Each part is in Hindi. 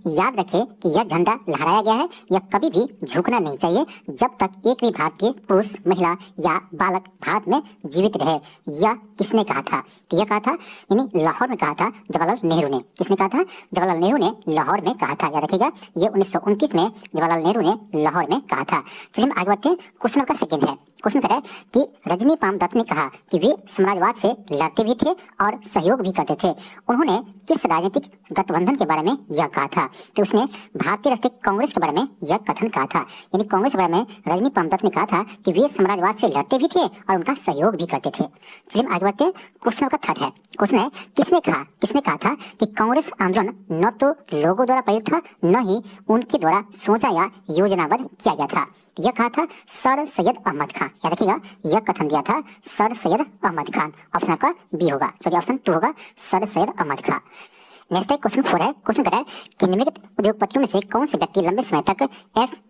याद रखें कि यह झंडा लहराया गया है, यह कभी भी झुकना नहीं चाहिए जब तक एक भी भारतीय पुरुष, महिला या बालक भारत में जीवित रहे। यह किसने कहा था? तो यह कहा था यानी लाहौर में कहा था जवाहरलाल नेहरू ने। किसने कहा था? जवाहरलाल नेहरू ने लाहौर में कहा था। याद रखिएगा, ये 1929 में जवाहरलाल नेहरू ने लाहौर में कहा था। चलिए हम आगे बढ़ते हैं। क्वेश्चन का सेकंड है, क्वेश्चन कह रहा है कि रजनी पामदत्त ने कहा कि वे समाजवाद से लड़ते भी थे और सहयोग भी करते थे। उन्होंने किस राजनीतिक गठबंधन के बारे में यह कहा था? तो उसने भारतीय राष्ट्रीय कांग्रेस के बारे में यह कथन कहा था। यानी कांग्रेस के बारे में रजनी पामदत्त ने कहा था कि वे समाजवाद से लड़ते भी थे और उनका सहयोग भी करते थे। चलिए हम आगे बढ़ते हैं। क्वेश्चन का थर्ड है, क्वेश्चन है किसने कहा था कि कांग्रेस आंदोलन न तो लोगों द्वारा प्रेरित था, न ही उनके द्वारा सोचा या योजनाबद्ध किया गया था? यह कहा था सर सैयद अहमद खान। याद रखिएगा, यह कथन दिया था सर सैयद अहमद खान। ऑप्शन आपका बी होगा, सॉरी ऑप्शन 2 होगा, सर सैयद अहमद खान। नेक्स्ट है क्वेश्चन 4 है, क्वेश्चन कह रहा है कि निम्नलिखित उद्योगपतियों में से कौन से व्यक्ति लंबे समय तक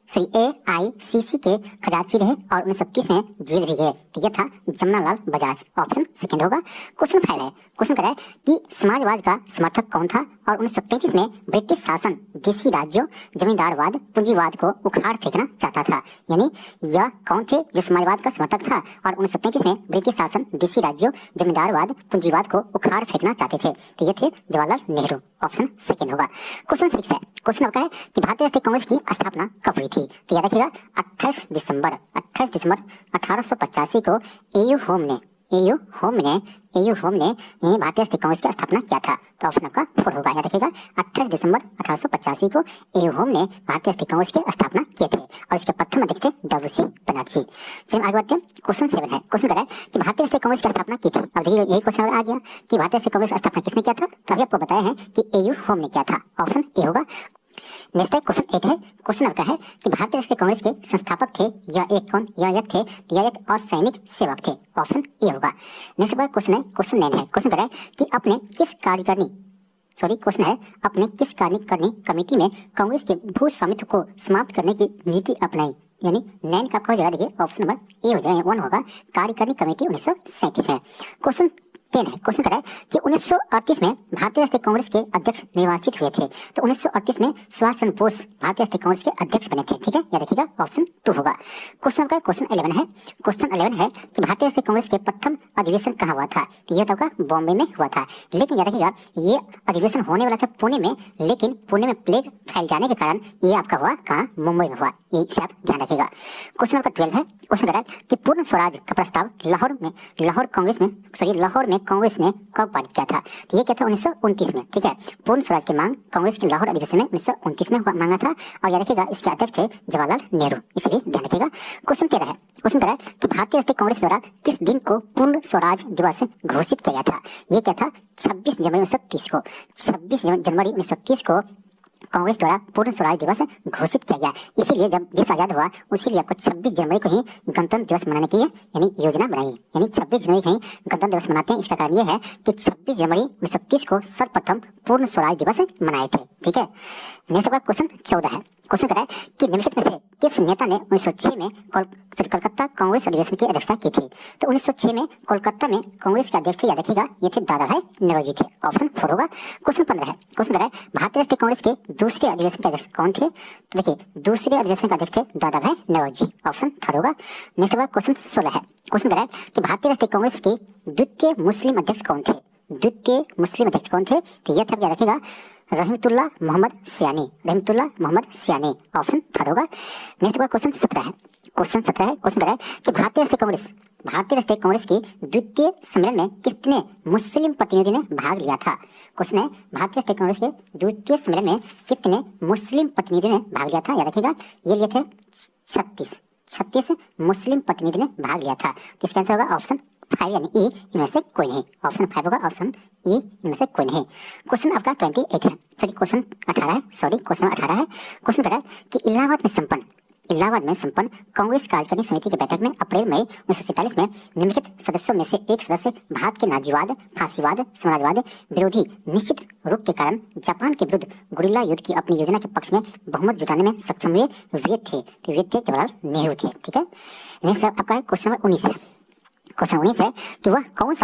AICC के खजांची रहे और 1930 में जेल भी गए? तो यह था जमनालाल बजाज। ऑप्शन सेकंड होगा। क्वेश्चन 5 है, क्वेश्चन कह रहा है कि समाजवाद का समर्थक कौन था और 1933 में ब्रिटिश शासन देशी राज्यों, जमींदारवाद, पूंजीवाद को उखाड़ फेंकना चाहता था? यानी यह कौन थे जो समाजवाद का समर्थक था और 1933 में ब्रिटिश शासन देशी राज्यों, जमींदारवाद, पूंजीवाद को उखाड़ फेंकना चाहते थे? तो ये थे जवाहरलाल नेहरू। ऑप्शन सेकंड होगा। क्वेश्चन 6 है, क्वेश्चन आपका है कि भारतीय राष्ट्रीय कांग्रेस की स्थापना कब हुई थी? तो याद रखिएगा 28 दिसंबर 1885 को एयू होम ने भारतीय राष्ट्रीय कांग्रेस की स्थापना किया था। तो ऑप्शन आपका 4 होगा। याद रखिएगा 28 दिसंबर 1885 को एयू होम ने भारतीय राष्ट्रीय कांग्रेस की स्थापना किए थे और इसके प्रथम अध्यक्ष थे WC बनर्जी। चलिए आगे बढ़ते हैं। क्वेश्चन 7 है, क्वेश्चन कर रहा है कि भारतीय राष्ट्रीय कांग्रेस की स्थापना की थी। अब देखिए यही क्वेश्चन आ गया कि भारतीय राष्ट्रीय कांग्रेस की स्थापना किसने किया था? तो अभी आपको बताया है कि एयू होम ने किया था। ऑप्शन ए होगा। नेक्स्ट है क्वेश्चन 8 है, क्वेश्चन आपका है कि भारतीय राष्ट्रीय कांग्रेस के संस्थापक थे या एक कौन? यह एक थे या एक असैनिक सेवक थे? ऑप्शन ए होगा। नेक्स्ट क्वेश्चन है, क्वेश्चन 9 है, क्वेश्चन कर रहा है कि अपने किस कार्यकारिणी कमेटी में कांग्रेस के भू स्वामित्व को समाप्त करने की नीति अपनाई? यानी 9 का आपका हो जाएगा, देखिए ऑप्शन नंबर ए हो जाएगा, 1 होगा, कार्यकारिणी कमेटी 1937 में। क्वेश्चन 10 है, क्वेश्चन कर रहा है कि 1938 में भारतीय राष्ट्रीय कांग्रेस के अध्यक्ष निर्वाचित हुए थे। तो 1938 में सुभाष चंद्र बोस भारतीय राष्ट्रीय कांग्रेस के अध्यक्ष बने थे। ठीक है, याद रखिएगा ऑप्शन 2 होगा। क्वेश्चन का क्वेश्चन 11 है, क्वेश्चन 11 है कि भारतीय राष्ट्रीय कांग्रेस के प्रथम अधिवेशन कहाँ हुआ था? तो यह तो आपका बॉम्बे में हुआ था, लेकिन याद रखिएगा ये अधिवेशन होने वाला था पुणे में, लेकिन पुणे में प्लेग फैल जाने के कारण ये आपका हुआ कहाँ? मुंबई में हुआ। ये इसे आप ध्यान रखिएगा। क्वेश्चन नंबर 12 है, क्वेश्चन कर रहा है कि पूर्ण स्वराज का प्रस्ताव लाहौर में कांग्रेस ने कब पारित किया था? तो ये क्या था? 1929 में। ठीक है, पूर्ण स्वराज की मांग कांग्रेस के लाहौर अधिवेशन में 1929 में मांगा था और याद रखिएगा इसके अध्यक्ष थे जवाहरलाल नेहरू। इसे भी ध्यान रखिएगा। क्वेश्चन 13 है, क्वेश्चन कर रहा है कि भारतीय राष्ट्रीय कांग्रेस द्वारा किस दिन को पूर्ण स्वराज दिवस घोषित किया गया था? ये क्या था? 26 जनवरी 1930 को। 26 जनवरी 1930 को कांग्रेस द्वारा पूर्ण स्वराज दिवस घोषित किया गया। इसीलिए जब देश आजाद हुआ उसीलिए आपको 26 जनवरी को ही गणतंत्र दिवस मनाने की यानी योजना बनाई। यानी 26 जनवरी को ही गणतंत्र दिवस मनाते हैं। इसका कारण यह है कि 26 जनवरी 1930 को सर्वप्रथम पूर्ण स्वराज दिवस मनाए थे। ठीक है, नेक्स्ट का क्वेश्चन 14 है, क्वेश्चन कर रहा है कि निम्नलिखित में से किस नेता ने 1906 में कलकत्ता कांग्रेस अधिवेशन की अध्यक्षता की थी? तो 1906 में कोलकाता में कांग्रेस के अध्यक्ष थे, याद रखिएगा ये थे दादा भाई नौरोजी थे। ऑप्शन 4 होगा। क्वेश्चन 15 है, क्वेश्चन कर रहा है भारतीय राष्ट्रीय कांग्रेस के दूसरे अधिवेशन के अध्यक्ष कौन थे? तो देखिए दूसरे अधिवेशन के अध्यक्ष थे दादा भाई नौरोजी। ऑप्शन 3 होगा। नेक्स्ट होगा क्वेश्चन 16 है, क्वेश्चन कर रहा है कि भारतीय राष्ट्रीय कांग्रेस के द्वितीय मुस्लिम अध्यक्ष कौन थे? द्वितीय मुस्लिम अध्यक्ष कौन थे? तो यह था, याद रखिएगा रहमतुल्लाह मोहम्मद सियानी। ऑप्शन 3 होगा। नेक्स्ट होगा क्वेश्चन 17 है, क्वेश्चन 17 है, क्वेश्चन कर रहा है कि भारतीय राष्ट्रीय कांग्रेस के द्वितीय सम्मेलन में कितने मुस्लिम प्रतिनिधियों ने भाग लिया था? क्वेश्चन है भारतीय राष्ट्रीय कांग्रेस के द्वितीय सम्मेलन में कितने मुस्लिम प्रतिनिधियों ने भाग लिया था? याद रखिएगा ये लिए थे 36 मुस्लिम प्रतिनिधि ने भाग लिया था। तो इसका आंसर होगा ऑप्शन 5 यानी ई, इनमें से कोई नहीं। ऑप्शन 5 होगा, ऑप्शन ई इनमें से कोई नहीं। क्वेश्चन आपका 28 है, क्वेश्चन 18 है, क्वेश्चन 18 है, क्वेश्चन कर रहा है कि इलाहाबाद में संपन्न कांग्रेस कार्यकारिणी समिति की बैठक में अप्रैल मई 1947 में निम्नलिखित सदस्यों में से एक सदस्य भारत के नाजीवाद, फांसीवाद, समाजवाद विरोधी निश्चित रूप के कारण जापान के विरुद्ध गुरिल्ला युद्ध की अपनी योजना के पक्ष में बहुमत जुटाने में सक्षम हुए वे थे जवाहरलाल नेहरू थे। ठीक है, नेक्स्ट आपका है क्वेश्चन नंबर 19 है, क्वेश्चन 19 है कि वह कौन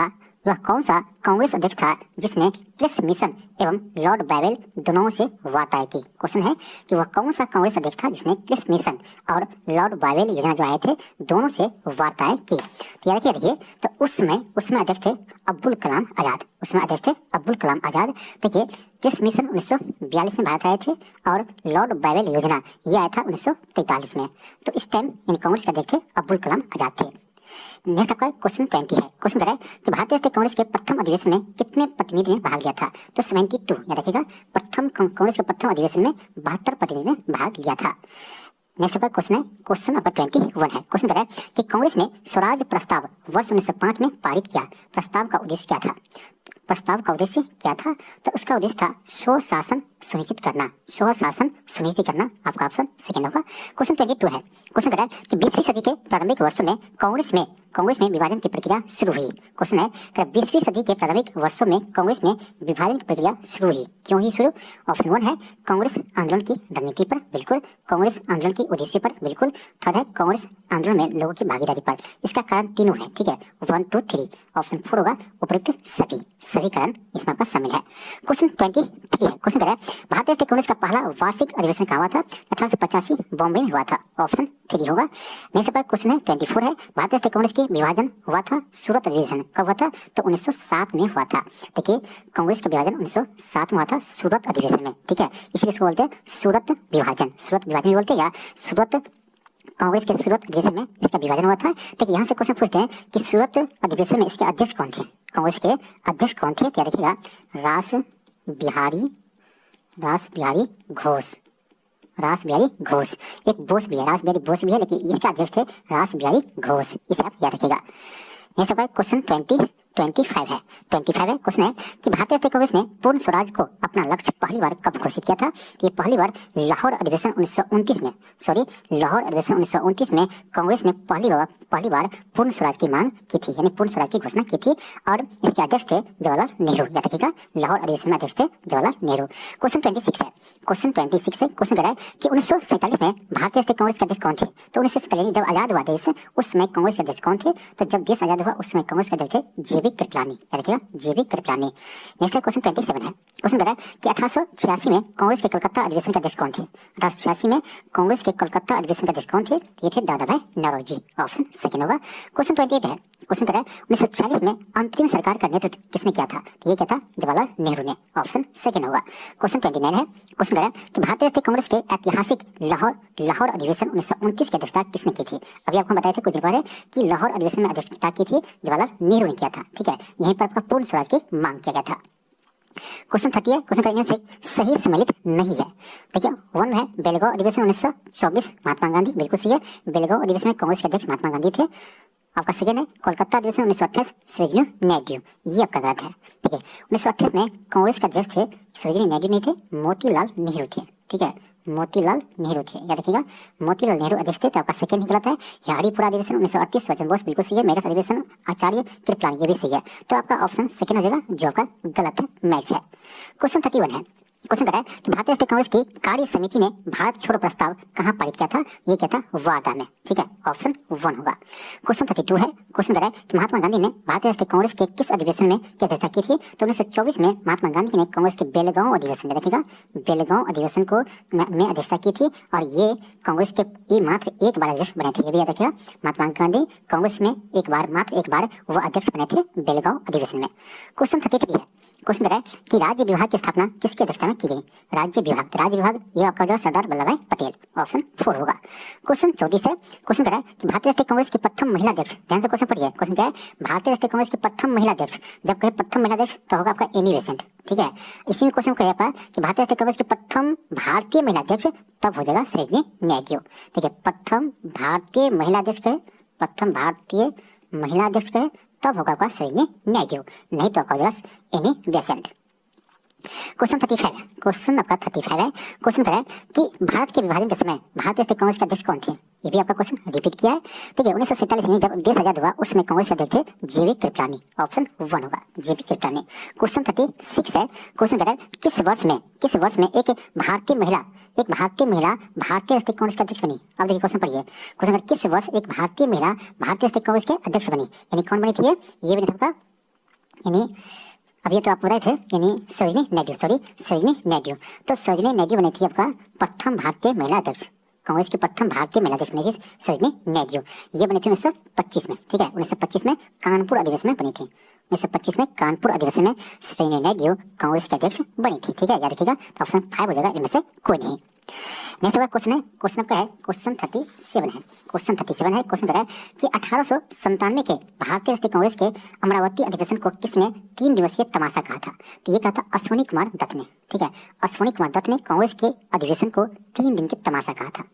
सा कांग्रेस अध्यक्ष था जिसने क्रिस मिशन एवं लॉर्ड बावेल दोनों से वार्ताएं की। क्वेश्चन है कि वह कौन सा कांग्रेस अध्यक्ष था जिसने क्रिस मिशन और लॉर्ड बावेल योजना जो आए थे दोनों से वार्ताएं की। तो याद देखिए, तो उसमें अध्यक्ष थे अब्दुल कलाम आजाद। उसमें अध्यक्ष थे अब्दुल कलाम आजाद। देखिए, क्रिस मिशन 1942 में भारत आए थे और लॉर्ड बावेल योजना ये आया था 1943 में। तो इस टाइम इन कांग्रेस के अध्यक्ष थे अब्दुल कलाम आजाद थे। नेक्स्ट आपका क्वेश्चन 20 है। क्वेश्चन करें कि भारतीय राष्ट्रीय कांग्रेस के प्रथम अधिवेशन में कितने प्रतिनिधि ने भाग लिया था? तो 72। याद रखिएगा, प्रथम कांग्रेस के प्रथम अधिवेशन में 72 प्रतिनिधि ने भाग लिया था। नेक्स्ट आपका क्वेश्चन है, क्वेश्चन नंबर 21 है। क्वेश्चन करें कि कांग्रेस ने स्वराज प्रस्ताव वर्ष 1905 में पारित किया। प्रस्ताव का उद्देश्य क्या था? प्रस्ताव का उद्देश्य क्या था? तो उसका उद्देश्य था स्वशासन सुनिश्चित करना। स्वशासन सुनिश्चित करना आपका ऑप्शन सेकंड होगा। क्वेश्चन 22 है। क्वेश्चन करें कि 20वीं सदी के प्रारंभिक वर्षों में कांग्रेस में विभाजन की प्रक्रिया शुरू हुई। क्वेश्चन है कि 20वीं सदी के प्रारंभिक वर्षों में कांग्रेस में विभाजन की प्रक्रिया शुरू हुई। क्यों ही शुरू? ऑप्शन 1 है कांग्रेस आंदोलन की रणनीति पर, बिल्कुल। कांग्रेस आंदोलन के उद्देश्य पर, बिल्कुल। थर्ड है कांग्रेस आंदोलन में लोगों की भागीदारी पर। इसका कारण तीनों है, ठीक है, 1, 2, 3। ऑप्शन 4 होगा उपयुक्त सभी कारण इसमें आपका शामिल है। क्वेश्चन 23 है। क्वेश्चन करें भारतीय राष्ट्रीय कांग्रेस का पहला वार्षिक अधिवेशन कहाँ हुआ था? 1885 बॉम्बे में हुआ था। ऑप्शन 3 होगा। नेक्स्ट पर क्वेश्चन है 24 है। भारतीय राष्ट्रीय कांग्रेस की विभाजन हुआ था सूरत अधिवेशन कब हुआ था? तो 1907 में हुआ था। देखिए, कांग्रेस का विभाजन 1907 में हुआ था सूरत अधिवेशन में, ठीक है। इसलिए इसको बोलते हैं सूरत विभाजन भी बोलते हैं, या सूरत कांग्रेस के सूरत अधिवेशन में इसका विभाजन हुआ था। देखिए, यहाँ से क्वेश्चन पूछते हैं कि सूरत अधिवेशन में इसके अध्यक्ष कौन थे? कांग्रेस के अध्यक्ष कौन थे? क्या देखिएगा, रास बिहारी घोष। एक बोस भी है, रास बिहारी बोस भी है, लेकिन इसके अध्यक्ष थे रास बिहारी घोष। इसे आप याद रखिएगा। नेक्स्ट होगा क्वेश्चन 25 है। क्वेश्चन है कि भारतीय राष्ट्रीय कांग्रेस ने पूर्ण स्वराज को अपना लक्ष्य पहली बार कब घोषित किया था? ये पहली बार लाहौर अधिवेशन 1929 में कांग्रेस ने पहली बार पूर्ण स्वराज की मांग की थी, यानी पूर्ण स्वराज की घोषणा की थी। और इसके अध्यक्ष थे जवाहरलाल नेहरू। याद रखिएगा, लाहौर अधिवेशन में अध्यक्ष थे जवाहरलाल नेहरू। क्वेश्चन 26 है। क्वेश्चन करा है कि 1947 में भारतीय राष्ट्रीय कांग्रेस के अध्यक्ष कौन थे? तो 1947 जब आजाद हुआ देश, उस समय कांग्रेस के अध्यक्ष कौन थे? तो जब देश आजाद हुआ उस समय कांग्रेस के अध्यक्ष थे JB कृपलानी। नेक्स्ट क्वेश्चन 27 है। क्वेश्चन करा कि 1886 में कांग्रेस के कलकत्ता अधिवेशन के अध्यक्ष कौन थे? 1886 में कांग्रेस के कलकत्ता अधिवेशन के अध्यक्ष कौन थे? ये थे दादा भाई नौरोजी। ऑप्शन सेकंड होगा। क्वेश्चन 28 है। क्वेश्चन करा 1946 में अंतरिम सरकार का नेतृत्व किसने किया था? तो ये क्या था? जवाहरलाल नेहरू ने। ऑप्शन सेकंड होगा। क्वेश्चन 29 है। क्वेश्चन करा कि भारतीय राष्ट्रीय कांग्रेस के ऐतिहासिक लाहौर अधिवेशन 1929 की अध्यक्षता किसने की थी? अभी आपको बताया था कुछ देर पहले कि लाहौर अधिवेशन में अध्यक्षता की थी जवाहरलाल नेहरू ने किया था, ठीक है। यहीं पर आपका पूर्ण स्वराज की मांग किया गया था। क्वेश्चन 30 है। क्वेश्चन का से सही सम्मिलित नहीं है। देखिए, 1 है बेलगांव अधिवेशन 1924 महात्मा गांधी, बिल्कुल सही है। बेलगांव अधिवेशन में कांग्रेस के अध्यक्ष महात्मा गांधी थे। आपका सेकंड है कोलकाता अधिवेशन 1928 सरोजिनी नायडू, ये आपका गलत है, ठीक है। 1928 में कांग्रेस के अध्यक्ष थे सरोजिनी नायडू नहीं थे, मोतीलाल नेहरू थे, ठीक है। मोतीलाल नेहरू थे, याद रखिएगा, मोतीलाल नेहरू अध्यक्ष थे। तो आपका सेकंड ही गलत है। हरिपुरा अधिवेशन 1938 वचन बोस, बिल्कुल सही है। मेरठ अधिवेशन आचार्य कृपलानी, ये भी सही है। तो आपका ऑप्शन सेकंड हो जाएगा, जो आपका गलत है, मैच है। क्वेश्चन 31 है। क्वेश्चन करा है कि भारतीय राष्ट्रीय कांग्रेस की कार्य समिति ने भारत छोड़ो प्रस्ताव कहाँ पारित किया था? ये क्या था? वार्धा में, ठीक है। ऑप्शन 1 होगा। क्वेश्चन 32 है। क्वेश्चन करा है कि महात्मा गांधी ने भारतीय राष्ट्रीय कांग्रेस के किस अधिवेशन में क्या अध्यक्षता की थी? तो 1924 में महात्मा गांधी ने कांग्रेस के बेलगांव अधिवेशन में, देखिएगा, बेलगांव अधिवेशन को में अध्यक्षता की थी। और ये कांग्रेस के मात्र एक बार अध्यक्ष बने थे, ये भी याद रखिएगा। महात्मा गांधी कांग्रेस में मात्र एक बार वो अध्यक्ष बने थे बेलगांव अधिवेशन में। क्वेश्चन 33 है। क्वेश्चन करा है कि राज्य विभाग की स्थापना किसकी अध्यक्षता में की गई? राज्य विभाग ये आपका जो सरदार वल्लभ भाई पटेल। ऑप्शन 4 होगा। क्वेश्चन 34 है। क्वेश्चन करा है कि भारतीय राष्ट्रीय कांग्रेस की प्रथम महिला अध्यक्ष, ध्यान से क्वेश्चन पढ़िए। क्वेश्चन क्या है? भारतीय राष्ट्रीय कांग्रेस की प्रथम महिला अध्यक्ष, जब कहे प्रथम महिला अध्यक्ष तो होगा आपका एनी बेसेंट, ठीक है। इसी में क्वेश्चन कहे कि भारतीय राष्ट्रीय कांग्रेस की प्रथम भारतीय महिला अध्यक्ष, तब हो जाएगा सरोजिनी नायडू, ठीक है। प्रथम भारतीय महिला अध्यक्ष कहे तब होगा आपका सरोजिनी नायडू, नहीं तो आपका हो जाएगा एनी बेसेंट। क्वेश्चन 35 है। क्वेश्चन आपका 35 है। क्वेश्चन करा है कि भारत के विभाजन के समय भारतीय राष्ट्रीय कांग्रेस के अध्यक्ष कौन थे? ये भी आपका क्वेश्चन रिपीट किया है। देखिए, 1947 में जब देश आजाद हुआ उसमें कांग्रेस के अध्यक्ष थे JB कृपलानी। ऑप्शन 1 होगा, JB कृपलानी। क्वेश्चन 36 है। क्वेश्चन करा है किस वर्ष में एक भारतीय महिला भारतीय राष्ट्रीय कांग्रेस के अध्यक्ष बनी? अब देखिए क्वेश्चन पढ़िए। क्वेश्चन किस वर्ष एक भारतीय महिला भारतीय राष्ट्रीय कांग्रेस के अध्यक्ष बनी, यानी कौन बनी थी? ये बनी था आपका, यानी अब ये तो आपको बताए थे, यानी सरोजिनी नायडू। तो सरोजिनी नायडू बनी थी आपका प्रथम भारतीय महिला अध्यक्ष, कांग्रेस की प्रथम भारतीय महिला अध्यक्ष बनी थी सरोजिनी नायडू। ये बनी थी 1925 में, ठीक है, 1925 में कानपुर अधिवेशन में बनी थी। 1925 में कानपुर अधिवेशन में सरोजिनी नायडू कांग्रेस के अध्यक्ष बनी थी, ठीक है, याद रखिएगा। तो ऑप्शन 5 हो जाएगा, इनमें से कोई नहीं। नेक्स्ट होगा क्वेश्चन है, क्वेश्चन आपका है क्वेश्चन 37 है। क्वेश्चन 37 है, क्वेश्चन कर रहा है कि 1897 के भारतीय राष्ट्रीय कांग्रेस के अमरावती अधिवेशन को किसने 3 दिवसीय तमाशा कहा था? तो ये कहा था अश्विनी कुमार दत्त ने, ठीक है, अश्विनी कुमार दत्त ने कांग्रेस के अधिवेशन को 3 दिन के तमाशा कहा था।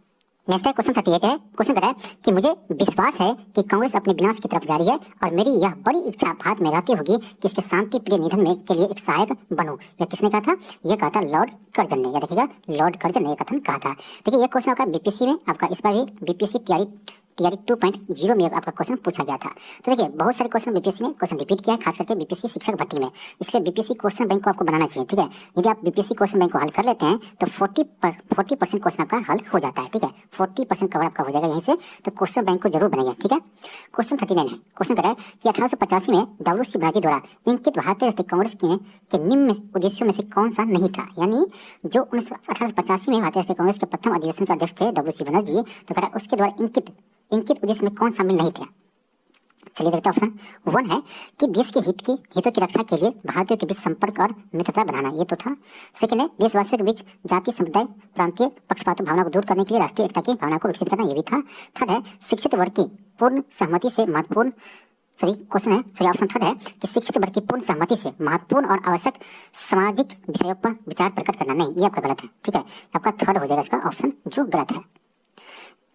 नेक्स्ट है क्वेश्चन 38 है, क्वेश्चन कर रहा है कि मुझे विश्वास है कि कांग्रेस अपने विनाश की तरफ जा रही है और मेरी यह बड़ी इच्छा भारत में रहती होगी कि इसके शांति प्रिय निधन में के लिए एक सहायक बनूं। यह किसने कहा था? यह कहा था लॉर्ड कर्जन ने, याद रखिएगा, लॉर्ड कर्जन ने यह कथन कहा था। देखिए, यह क्वेश्चन आपका बीपीएससी में, आपका इस बार भी बीपीएससी टीआरई 2.0 में आपका क्वेश्चन पूछा गया था। तो देखिए, बहुत सारे क्वेश्चन बीपीएससी ने क्वेश्चन रिपीट किया है, खास करके बीपीएससी शिक्षक भर्ती में। इसलिए बीपीएससी क्वेश्चन बैंक को आपको बनाना चाहिए, ठीक है। यदि आप बीपीएससी क्वेश्चन बैंक को हल कर लेते हैं तो 40% क्वेश्चन आपका हल हो जाता है, ठीक है, 40% कवर आपका हो जाएगा यहीं से। तो क्वेश्चन बैंक को जरूर बनाइए, ठीक है। क्वेश्चन 39 है, क्वेश्चन कर रहा है कि 1885 में डब्ल्यू.सी. बनर्जी द्वारा इंकित भारतीय राष्ट्रीय कांग्रेस के निम्न उद्देश्यों में से कौन सा नहीं था? यानी जो 1885 में भारतीय राष्ट्रीय कांग्रेस के प्रथम अधिवेशन के अध्यक्ष थे डब्ल्यू.सी. बनर्जी, तो कह रहा है उसके द्वारा इंकित उद्देश्य में कौन शामिल नहीं थे? चलिए देखते हैं। ऑप्शन 1 है कि देश के हितों की रक्षा के लिए भारतीयों के बीच संपर्क और मित्रता बढ़ाना, ये तो था। सेकंड है देशवासियों के बीच जाति समुदाय प्रांतीय पक्षपात भावना को दूर करने के लिए राष्ट्रीय एकता की भावना को विकसित करना, ये भी था। थर्ड है शिक्षित वर्ग की पूर्ण सहमति से महत्वपूर्ण ऑप्शन थर्ड है कि शिक्षित वर्ग की पूर्ण सहमति से महत्वपूर्ण और आवश्यक सामाजिक विषयों पर विचार प्रकट करना, नहीं, ये आपका गलत है, ठीक है, आपका थर्ड हो जाएगा इसका ऑप्शन जो गलत है।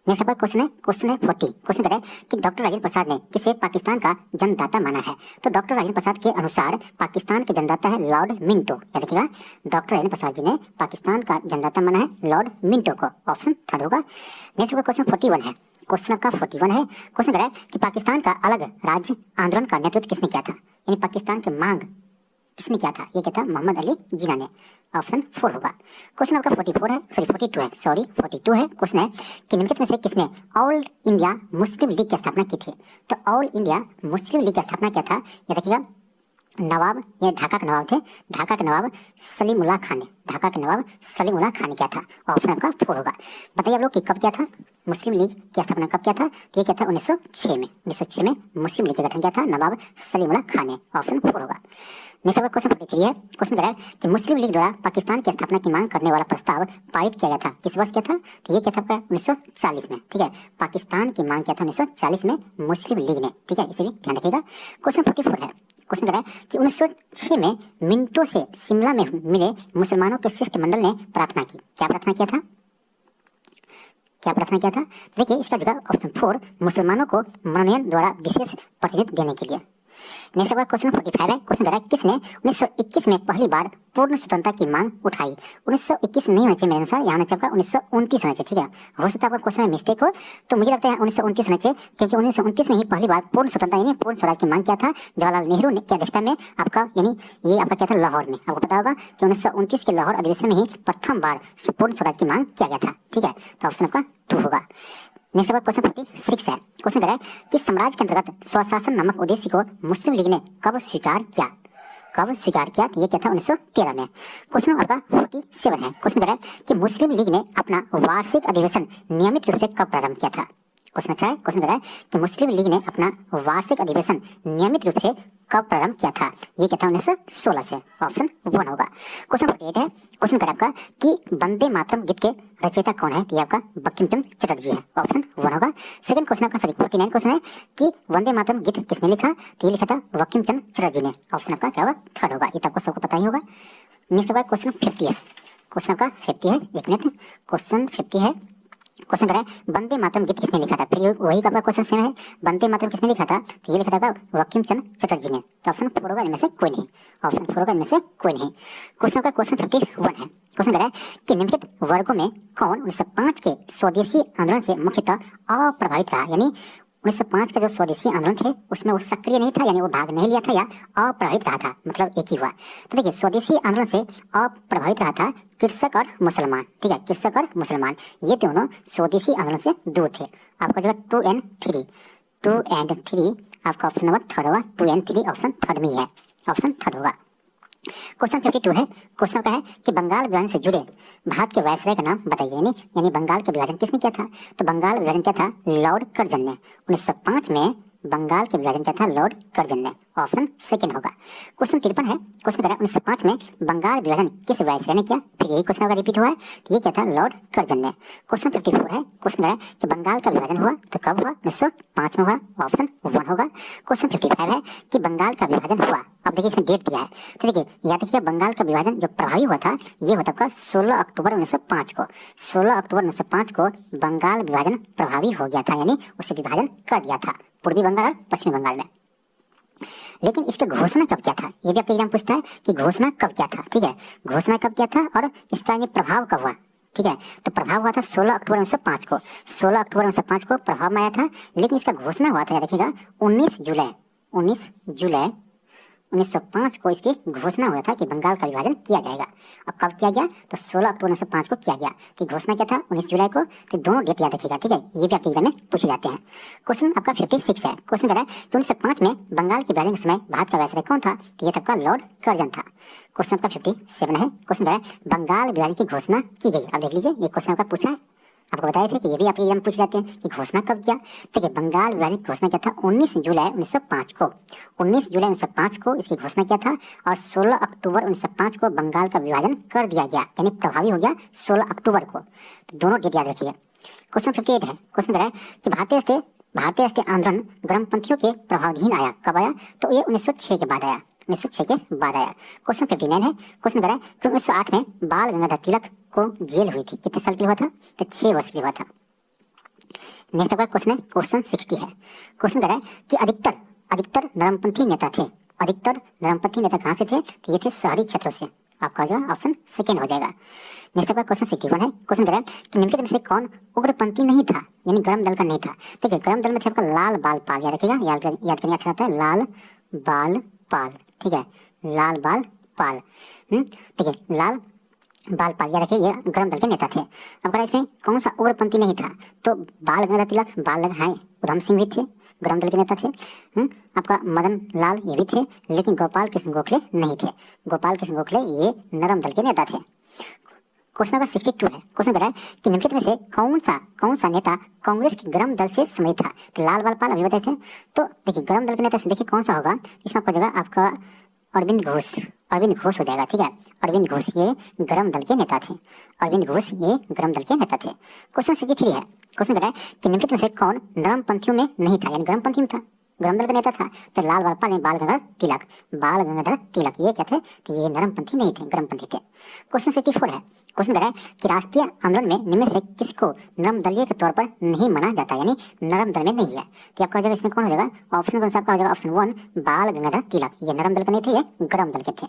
नेक्स्ट आपका क्वेश्चन है 40। क्वेश्चन कर रहा है कि डॉक्टर राजेंद्र प्रसाद ने किसे पाकिस्तान का जन्मदाता माना है? तो डॉक्टर राजेंद्र प्रसाद के अनुसार पाकिस्तान के जन्मदाता है लॉर्ड मिंटो, याद रखिएगा, डॉक्टर राजेंद्र प्रसाद जी ने पाकिस्तान का जन्मदाता माना है लॉर्ड मिंटो को, ऑप्शन थर्ड होगा। नेक्स्ट होगा क्वेश्चन 41 है, क्वेश्चन आपका 41 है, क्वेश्चन कर रहा है कि पाकिस्तान का अलग राज्य आंदोलन का नेतृत्व किसने किया था? यानी पाकिस्तान की मांग किसने किया था? ये क्या था? मोहम्मद अली जिन्ना ने, ऑप्शन 4 होगा। क्वेश्चन आपका 42 है, क्वेश्चन है कि निम्नलिखित में से किसने ऑल इंडिया मुस्लिम लीग की स्थापना की थी? तो ऑल इंडिया मुस्लिम लीग की स्थापना क्या था? ये देखिएगा, नवाब, ये ढाका के नवाब थे, ढाका के नवाब सलीमुल्लाह खान ने किया था, ऑप्शन आपका 4 होगा। बताइए आप लोग कि कब किया था मुस्लिम लीग की स्थापना, कब किया था? तो ये क्या था? 1906 में मुस्लिम लीग का गठन किया था नवाब सलीमुल्लाह खान ने, ऑप्शन 4 होगा। नेक्स्ट आपका क्वेश्चन 43 है, क्वेश्चन कर रहा है कि मुस्लिम लीग द्वारा पाकिस्तान की स्थापना की मांग करने वाला प्रस्ताव पारित किया गया था, किस वर्ष किया था? तो ये क्या था आपका 1940 में, ठीक है, पाकिस्तान की मांग किया था 1940 में मुस्लिम लीग ने, ठीक है, इसे भी ध्यान रखिएगा। क्वेश्चन 44 है, क्वेश्चन कर रहा है कि 1906 में मिंटो से शिमला में मिले मुसलमानों के शिष्टमंडल ने प्रार्थना की, क्या प्रार्थना किया था? देखिए, इसका जवाब ऑप्शन 4, मुसलमानों को मनोनयन द्वारा विशेष प्रतिनिधित्व देने के लिए। नेक्स्ट आपका क्वेश्चन 45 है, क्वेश्चन कर रहा है किसने 1921 में पहली बार पूर्ण स्वतंत्रता की मांग उठाई? 1921 नहीं होना चाहिए मेरे अनुसार, यहाँ होना चाहिए 1929 होना चाहिए, ठीक है, हो सकता है आपका क्वेश्चन में मिस्टेक हो, तो मुझे लगता है 1929 होना चाहिए, क्योंकि 1929 में ही पहली बार पूर्ण स्वतंत्रता यानी पूर्ण स्वराज की मांग किया था जवाहरलाल नेहरू की अध्यक्षता में आपका, यानी ये आपका क्या था? लाहौर में। आपको पता होगा कि 1929 के लाहौर अधिवेशन में ही प्रथम बार पूर्ण स्वराज की मांग किया गया था, ठीक है, तो ऑप्शन आपका 2 होगा। नेक्स्ट आपका क्वेश्चन 46 है, क्वेश्चन कर रहा है कि साम्राज्य के अंतर्गत स्वशासन नामक उद्देश्य को मुस्लिम लीग ने कब स्वीकार किया? तो ये क्या था? 1913 में। क्वेश्चन आपका 47 है, क्वेश्चन कर रहा है कि मुस्लिम लीग ने अपना वार्षिक अधिवेशन नियमित रूप से कब प्रारंभ किया था? क्वेश्चन अच्छा है, क्वेश्चन कर रहा है कि मुस्लिम लीग ने अपना वार्षिक अधिवेशन नियमित रूप से कब प्रारंभ किया था? ये क्या था? 1916 से, ऑप्शन 1 होगा। क्वेश्चन 48 है, क्वेश्चन कर आपका कि वंदे मातरम गीत के रचयिता कौन है? ये आपका बंकिम चंद्र चटर्जी है, ऑप्शन 1 होगा। सेकंड क्वेश्चन आपका 49 क्वेश्चन है कि वंदे मातरम गीत किसने लिखा? तो ये लिखा था बंकिम चंद्र चटर्जी ने, ऑप्शन आपका क्या होगा? 3rd होगा। ये तो आपको सबको पता ही होगा। नेक्स्ट आपका क्वेश्चन 50 है, क्वेश्चन आपका 50 है, 1 मिनट, क्वेश्चन 50 है, क्वेश्चन कर रहा है वंदे मातरम गीत किसने लिखा था? फिर वही का क्वेश्चन सेम है, वंदे मातरम किसने लिखा था? तो ये लिखा था बंकिम चंद्र चटर्जी ने, तो ऑप्शन 4 होगा, इनमें से कोई नहीं, ऑप्शन 4 होगा, इनमें से कोई नहीं। क्वेश्चन का क्वेश्चन 51 है, क्वेश्चन कर रहा है कि निम्नलिखित वर्गों में कौन 1905 के स्वदेशी आंदोलन से मुख्यतः अप्रभावित रहा? यानी 1905 का जो स्वदेशी आंदोलन थे उसमें वो सक्रिय नहीं था, यानी वो भाग नहीं लिया था या अप्रभावित रहा था, मतलब एक ही हुआ। तो देखिए, स्वदेशी आंदोलन से अप्रभावित रहा था कृषक और मुसलमान, ठीक है, कृषक और मुसलमान ये दोनों स्वदेशी आंदोलन से दूर थे। आपका जो 2 and 3 आपका ऑप्शन नंबर 3rd होगा, 2 and 3 ऑप्शन 3rd में ही है, ऑप्शन 3rd होगा। क्वेश्चन 52 है। क्वेश्चन का है कि बंगाल विभाजन से जुड़े भारत के वायसराय का नाम बताइए। यानी बंगाल का विभाजन किसने किया था? तो बंगाल विभाजन क्या था? लॉर्ड कर्जन ने। 1905 में बंगाल के विभाजन क्या था? लॉर्ड कर्जन ने। ऑप्शन सेकंड होगा। क्वेश्चन 53 है। क्वेश्चन करा 1905 में बंगाल विभाजन किस वायसराय ने किया? फिर यही क्वेश्चन होगा, रिपीट हुआ है। तो ये क्या था? लॉर्ड कर्जन ने। क्वेश्चन 54 है। क्वेश्चन करा कि बंगाल का विभाजन हुआ तो कब हुआ? 1905 में हुआ। ऑप्शन 1 होगा। क्वेश्चन 55 है कि बंगाल का विभाजन हुआ, अब देखिए इसमें डेट दिया है, तो देखिए याद रखिएगा बंगाल का विभाजन जो प्रभावी हुआ था ये होता था 16 अक्टूबर 1905 को। 16 अक्टूबर 1905 को बंगाल विभाजन प्रभावी हो गया था, यानी उसे विभाजन कर दिया था पूर्वी बंगाल और पश्चिमी बंगाल में। लेकिन इसका घोषणा कब किया था? ये भी आपका एग्जाम पूछता है कि घोषणा कब किया था। ठीक है, घोषणा कब किया था और इसका ये प्रभाव कब हुआ? ठीक है, तो प्रभाव हुआ था 16 अक्टूबर 1905 को। 16 अक्टूबर 1905 को प्रभाव में आया था, लेकिन इसका घोषणा हुआ था, याद रखिएगा 19 जुलाई 1905 को इसकी घोषणा हुआ था कि बंगाल का विभाजन किया जाएगा। अब कब किया गया? तो 16 अक्टूबर 1905 को किया गया। तो घोषणा क्या था? 19 जुलाई को। तो दोनों डेट याद रखिएगा। ठीक है, ये भी आपके एग्जाम में पूछे जाते हैं। क्वेश्चन आपका 56 है। क्वेश्चन कह रहा है कि 1905 में बंगाल के विभाजन के समय भारत का वायसराय कौन था? तो ये था आपका लॉर्ड कर्जन था। क्वेश्चन आपका 57 है। क्वेश्चन कह रहा है बंगाल विभाजन की घोषणा की गई। अब देख लीजिए, ये क्वेश्चन आपका पूछा है, आपको बताए थे कि ये भी आपके एग्जाम में पूछे जाते हैं कि घोषणा कब किया। देखिए बंगाल विभाजन की घोषणा क्या था? 19 जुलाई 1905 को। 19 जुलाई 1905 को इसकी घोषणा किया था और 16 अक्टूबर 1905 को बंगाल का विभाजन कर दिया गया, यानी प्रभावी हो गया 16 अक्टूबर को। तो दोनों डेट याद रखिए। क्वेश्चन 58 है। क्वेश्चन कह रहा है कि भारतीय राष्ट्रीय आंदोलन ग्रामपंथियों के प्रभावाधीन आया। कब आया? तो ये 1906 के बाद आया। 1906 के बाद आया। क्वेश्चन 59 है। क्वेश्चन कह रहा है कि 1908 में बाल गंगाधर तिलक को जेल हुई थी, कितने साल के लिए हुआ था? तो 6 वर्ष के लिए हुआ था। नेक्स्ट आपका क्वेश्चन है क्वेश्चन 60 है। क्वेश्चन कह रहा है कि अधिकतर नरमपंथी नेता थे। अधिकतर नरमपंथी नेता कहाँ से थे? तो ये थे शहरी क्षेत्रों से। आपका जो ऑप्शन सेकंड हो जाएगा। नेक्स्ट आपका क्वेश्चन 61 है। क्वेश्चन कह रहा है कि निम्नलिखित में से कौन उग्रपंथी नहीं था, यानी गर्म दल का नहीं था? देखिए गर्म दल में थे आपका लाल बाल पाल, याद रखिएगा, याद करने अच्छा रहता है, लाल बाल पाल। ठीक है, लाल बाल पाल। देखिए लाल बाल पाल, याद रखिए, ये गर्म दल के नेता थे। अब कह इसमें कौन सा उग्रपंथी नहीं था? तो बाल गंगाधर तिलक, बाल हैं, उधम सिंह भी थे, गर्म दल के नेता थे। आपका मदन लाल ये भी थे, लेकिन गोपाल कृष्ण गोखले नहीं थे। गोपाल कृष्ण गोखले ये नरम दल के नेता थे। क्वेश्चन नंबर 62 है। क्वेश्चन कह रहा है कि निम्नलिखित में से कौन सा नेता कांग्रेस के गर्म दल से संबंधित था? तो लाल बाल पाल अभी बताए थे। तो देखिए गर्म दल के नेता देखिए कौन सा होगा, इसमें आपका जगह आपका अरविंद घोष हो जाएगा। ठीक है, अरविंद घोष ये गर्म दल के नेता थे। अरविंद घोष ये गर्म दल के नेता थे। क्वेश्चन 63 है। क्वेश्चन कह रहा है कि निम्नलिखित में से कौन नरम पंथियों में नहीं था, यानी गर्म पंथी में था, गर्म दल का नेता था? तो लाल बाल पाल, बाल गंगाधर तिलक ये क्या थे? तो ये नरम पंथी नहीं थे, गर्म पंथी थे। क्वेश्चन 64 है। क्वेश्चन कह रहा है कि राष्ट्रीय आंदोलन में निम्न से किसको नरम दलीय के तौर पर नहीं माना जाता, यानी नरम दल में नहीं है? तो आपका हो जाएगा, इसमें कौन हो जाएगा? ऑप्शन कौन सा आपका हो जाएगा? ऑप्शन 1 बाल गंगाधर तिलक। ये नरम दल के नहीं थे, ये गर्म दल के थे।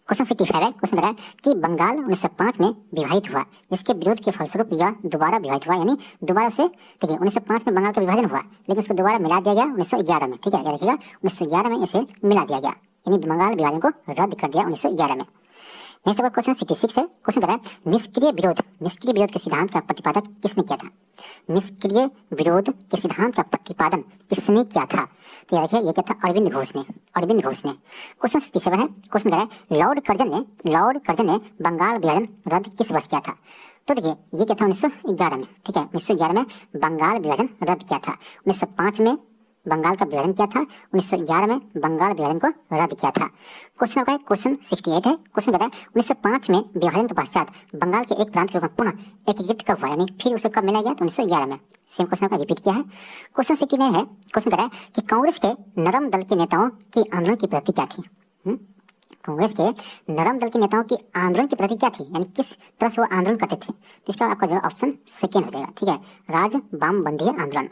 क्वेश्चन 65 है। क्वेश्चन कह रहा है कि बंगाल 1905 में विभाजित हुआ, जिसके विरोध के फलस्वरूप यह दोबारा विभाजित हुआ, यानी दोबारा से देखिए 1905 में बंगाल का विभाजन हुआ, लेकिन उसको दोबारा मिला दिया गया 1911 में। ठीक है, याद रखिएगा 1911 में इसे मिला दिया गया, यानी बंगाल विभाजन को रद्द कर दिया 1911 में। नेक्स्ट आपका क्वेश्चन 66 है। क्वेश्चन कह रहा है निष्क्रिय विरोध के सिद्धांत का प्रतिपादन किसने किया था? निष्क्रिय विरोध के सिद्धांत का प्रतिपादन किसने किया था? तो याद रखिए ये क्या था? अरविंद घोष ने। क्वेश्चन 67 है। क्वेश्चन कह रहा है लॉर्ड कर्जन ने बंगाल विभाजन रद्द किस वर्ष किया था? तो देखिए ये क्या था? 1911 में। ठीक है, 1911 में बंगाल विभाजन रद्द किया था। 1905 में बंगाल का विभाजन किया था, 1911 में बंगाल विभाजन को रद्द किया था। क्वेश्चन का क्वेश्चन 68 है। क्वेश्चन कह रहा है 1905 में विभाजन के पश्चात बंगाल के एक प्रांत के रूप में पुनः एकीकृत कब हुआ, यानी फिर उसे कब मिला गया? तो 1911 में। सेम क्वेश्चन का रिपीट किया है। क्वेश्चन 69 है। क्वेश्चन कह रहा है कि कांग्रेस के नरम दल के नेताओं की आंदोलन की प्रति क्या थी? कांग्रेस के नरम दल के नेताओं की आंदोलन की प्रति क्या थी, यानी किस तरह से वो आंदोलन करते थे? इसका आपका जो ऑप्शन सेकेंड हो जाएगा। ठीक है, राज वाम बंधीय आंदोलन।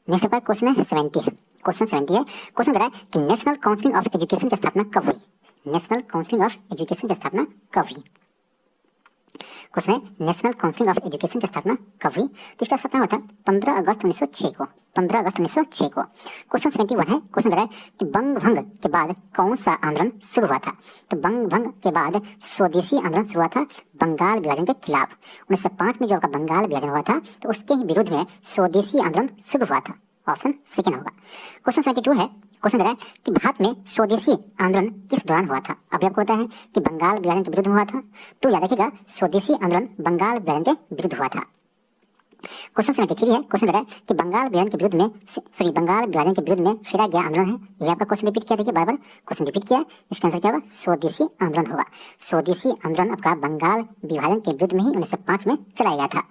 नेक्स्ट आपका क्वेश्चन है 70 है। क्वेश्चन 70 है। क्वेश्चन कह रहा है कि नेशनल काउंसिल ऑफ एजुकेशन की स्थापना कब हुई? नेशनल काउंसिल ऑफ एजुकेशन की स्थापना कब हुई? क्वेश्चन है नेशनल काउंसिल ऑफ एजुकेशन की स्थापना कब हुई? तो इसका स्थापना हुआ था 15 अगस्त 1906 को। 15 अगस्त 1906 को। क्वेश्चन 71 है। क्वेश्चन कह रहा है कि बंग भंग के बाद कौन सा आंदोलन शुरू हुआ था? तो बंग भंग के बाद स्वदेशी आंदोलन शुरू हुआ था बंगाल विभाजन के खिलाफ। 1905 में जो आपका बंगाल विभाजन हुआ था, तो उसके ही विरोध में स्वदेशी आंदोलन शुरू हुआ था। ऑप्शन सेकंड होगा। क्वेश्चन 72 है। क्वेश्चन कह रहा है कि भारत में स्वदेशी आंदोलन किस दौरान हुआ था। अभी आपको पता है कि बंगाल विभाजन के विरुद्ध हुआ था, तो याद रखिएगा स्वदेशी आंदोलन बंगाल विभाजन के विरुद्ध हुआ था। क्वेश्चन 73 है। क्वेश्चन कह रहा है कि बंगाल विभाजन के विरुद्ध में बंगाल विभाजन के विरुद्ध में छेड़ा गया आंदोलन है। ये आपका क्वेश्चन रिपीट किया, देखिए बार बार क्वेश्चन रिपीट किया है। इसका आंसर क्या होगा, स्वदेशी आंदोलन होगा। स्वदेशी आंदोलन आपका बंगाल विभाजन के विरुद्ध में ही 1905 में चलाया गया था।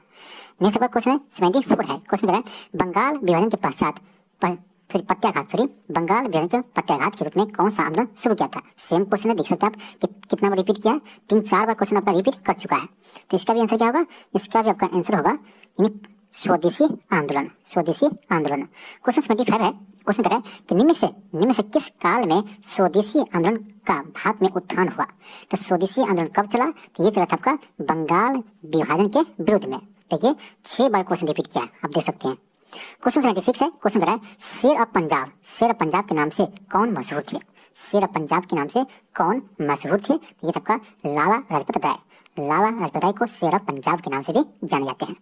नेक्स्ट आपका क्वेश्चन है 74 है। क्वेश्चन कह रहा है बंगाल विभाजन के पश्चात बंगाल विभाजन के प्रत्याघात के रूप में कौन सा आंदोलन शुरू किया था। सेम क्वेश्चन है, देख सकते हैं आप कितना बार रिपीट किया है, 3-4 बार क्वेश्चन आपका रिपीट कर चुका है। तो इसका भी आंसर क्या होगा, इसका भी आपका आंसर होगा यानी स्वदेशी आंदोलन, स्वदेशी आंदोलन। क्वेश्चन 75 है। क्वेश्चन कह रहा है कि निम्न से किस काल में स्वदेशी आंदोलन का भारत में उत्थान हुआ। तो स्वदेशी आंदोलन कब चला, तो ये चला था आपका बंगाल विभाजन के विरुद्ध में। देखिए 6 बार क्वेश्चन रिपीट किया, आप देख सकते हैं। क्वेश्चन 76 है। क्वेश्चन कह रहा है शेर ऑफ पंजाब के नाम से कौन मशहूर थे। शेर ऑफ पंजाब के नाम से कौन मशहूर थे। ये आपका लाला लाजपत राय को शेर ऑफ पंजाब के नाम से भी जाने जाते हैं।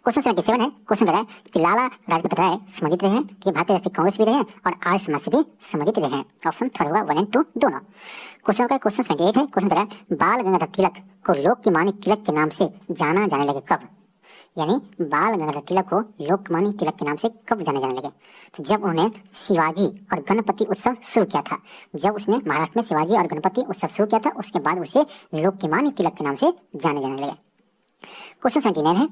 क्वेश्चन 77 है। क्वेश्चन कह रहा है कि लाला लाजपत राय संबंधित रहे हैं कि भारतीय राष्ट्रीय कांग्रेस भी रहे हैं और आर्य समाज से भी संबंधित रहे हैं। ऑप्शन थर्ड होगा 1 और 2 दोनों। क्वेश्चन 78 है। क्वेश्चन कह रहा है बाल गंगाधर तिलक को लोकमान्य तिलक के नाम से जाना जाने लगे कब। यानी बाल गंगाधर तिलक को लोकमान्य तिलक के नाम से कब जाने जाने लगे। तो जब उन्होंने शिवाजी और गणपति उत्सव शुरू किया था। जब उसने महाराष्ट्र में शिवाजी और गणपति उत्सव शुरू किया था, उसके बाद उसे लोकमान्य तिलक के नाम से जाने जाने लगे। क्वेश्चन 79 है।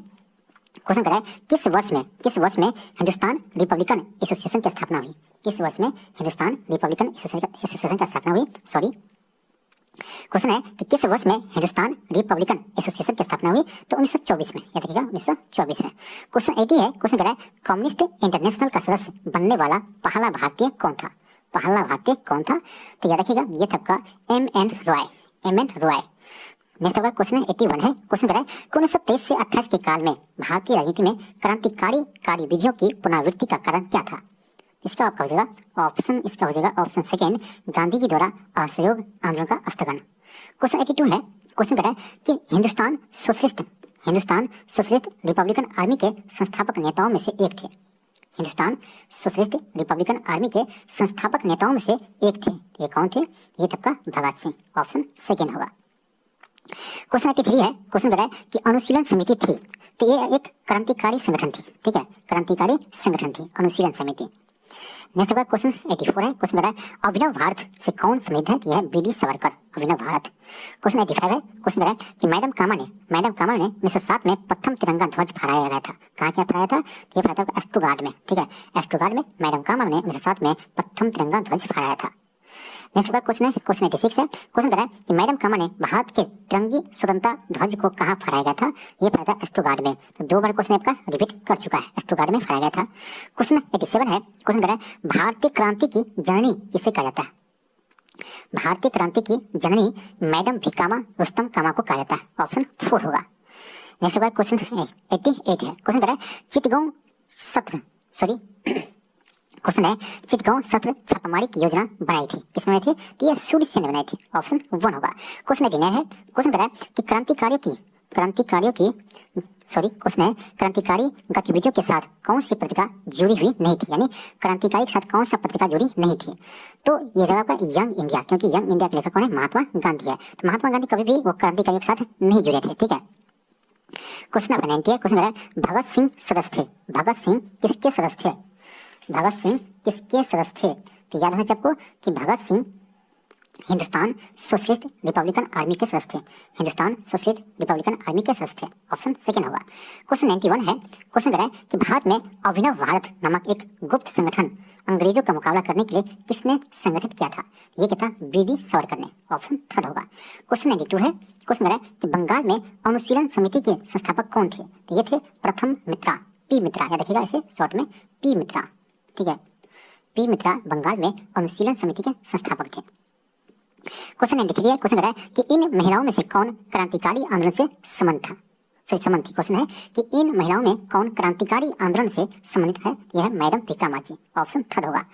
क्वेश्चन कर रहा है किस वर्ष में हिंदुस्तान रिपब्लिकन एसोसिएशन की स्थापना हुई। किस वर्ष में हिंदुस्तान रिपब्लिकन एसोसिएशन की स्थापना हुई। सॉरी, क्वेश्चन है कि किस वर्ष में हिंदुस्तान रिपब्लिकन एसोसिएशन की स्थापना हुई। तो 1924 में, याद रखिएगा 1924 में। क्वेश्चन 80 है। क्वेश्चन कर रहा है कम्युनिस्ट इंटरनेशनल का सदस्य बनने वाला पहला भारतीय कौन था। तो याद रखिएगा ये था आपका एम एन रॉय। नेक्स्ट होगा क्वेश्चन 81 है। क्वेश्चन कर रहा है 1923 से 28 के काल में भारतीय राजनीति में क्रांतिकारी कार्यविधियों की पुनरावृत्ति का कारण क्या था। इसका आपका हो जाएगा ऑप्शन सेकेंड, गांधी जी द्वारा असहयोग आंदोलन का स्थगन। क्वेश्चन 82 है। क्वेश्चन कर रहा है कि हिंदुस्तान सोशलिस्ट रिपब्लिकन आर्मी के संस्थापक नेताओं में से एक थे। हिंदुस्तान सोशलिस्ट रिपब्लिकन आर्मी के संस्थापक नेताओं में से एक थे। ये कौन थे। ये तब का भगत सिंह। ऑप्शन सेकेंड होगा। क्वेश्चन 83 है। क्वेश्चन कर रहा है कि अनुशीलन समिति थी, तो ये एक क्रांतिकारी संगठन थी। ठीक है, क्रांतिकारी संगठन थी अनुशीलन समिति। नेक्स्ट होगा क्वेश्चन 84 है। क्वेश्चन कर रहा है अभिनव भारत से कौन संबंधित है। यह बीडी सावरकर, अभिनव भारत। क्वेश्चन 85 है। क्वेश्चन कर रहा है कि मैडम कामा ने 1907 में प्रथम तिरंगा ध्वज फहराया गया था। कहाँ क्या फहराया था। ये फहराया था एस्टुगार्ड में। ठीक है, एस्टुगार्ड में मैडम कामा ने 1907 में प्रथम तिरंगा ध्वज फहराया था। नेक्स्ट होगा क्वेश्चन 86 है। क्वेश्चन कर रहा है कि मैडम कामा ने भारत के तिरंगी स्वतंत्रता ध्वज को कहाँ फहराया गया था। ये फहराया था एस्टुगार्ड में। तो 2 बार क्वेश्चन आपका रिपीट कर चुका है, एस्टुगार्ड में फहराया गया था। क्वेश्चन 87 है। क्वेश्चन कर रहा है भारतीय क्रांति की जननी किसे कहा जाता है। भारतीय क्रांति की जननी मैडम भिकामा रुस्तम कामा को कहा जाता है। ऑप्शन 4 होगा। नेक्स्ट होगा क्वेश्चन 88 है। क्वेश्चन कर रहा है चिटगांव सत्र छापामारी की योजना बनाई थी। किसने बनाई थी। तो ये सूर्य सेन ने बनाई थी। ऑप्शन 1 होगा। क्वेश्चन 89 है। क्वेश्चन कर रहा है कि क्रांतिकारी गतिविधियों के साथ कौन सी पत्रिका जुड़ी हुई नहीं थी। यानी क्रांतिकारी के साथ कौन सा पत्रिका जुड़ी नहीं थी। तो ये जगह का यंग इंडिया, क्योंकि यंग इंडिया के लेखक कौन है, महात्मा गांधी है। तो महात्मा गांधी कभी भी वो क्रांतिकारियों के साथ नहीं जुड़े थे। ठीक है। क्वेश्चन 90 है। क्वेश्चन कर रहा है भगत सिंह सदस्य थे। भगत सिंह किसके सदस्य थे। भगत सिंह किसके सदस्य थे। तो याद होना चाहिए आपको कि Bhagat Singh Hindustan socialist republican army के सदस्य थे। हिंदुस्तान सोशलिस्ट रिपब्लिकन आर्मी के सदस्य थे। ऑप्शन सेकेंड होगा। क्वेश्चन 91 है। क्वेश्चन कर रहा है कि भारत में अभिनव भारत नामक एक गुप्त संगठन अंग्रेजों का मुकाबला करने के लिए किसने संगठित किया था। ये क्या था, बीडी सावरकर ने। ऑप्शन थर्ड होगा। क्वेश्चन 92 है। क्वेश्चन कर रहा है कि बंगाल में अनुशीलन समिति के संस्थापक कौन थे। तो ये थे प्रथम मित्रा, पी मित्रा। याद रखिएगा इसे शॉर्ट में पी मित्रा। ठीक है, पी मित्रा बंगाल में अनुशीलन समिति के संस्थापक थे। क्वेश्चन 93 है। क्वेश्चन कर रहा है कि इन महिलाओं में से कौन क्रांतिकारी आंदोलन से संबंध थी। क्वेश्चन है कि इन महिलाओं में कौन क्रांतिकारी आंदोलन से संबंधित है। यह मैडम भिकामा जी। ऑप्शन थर्ड होगा।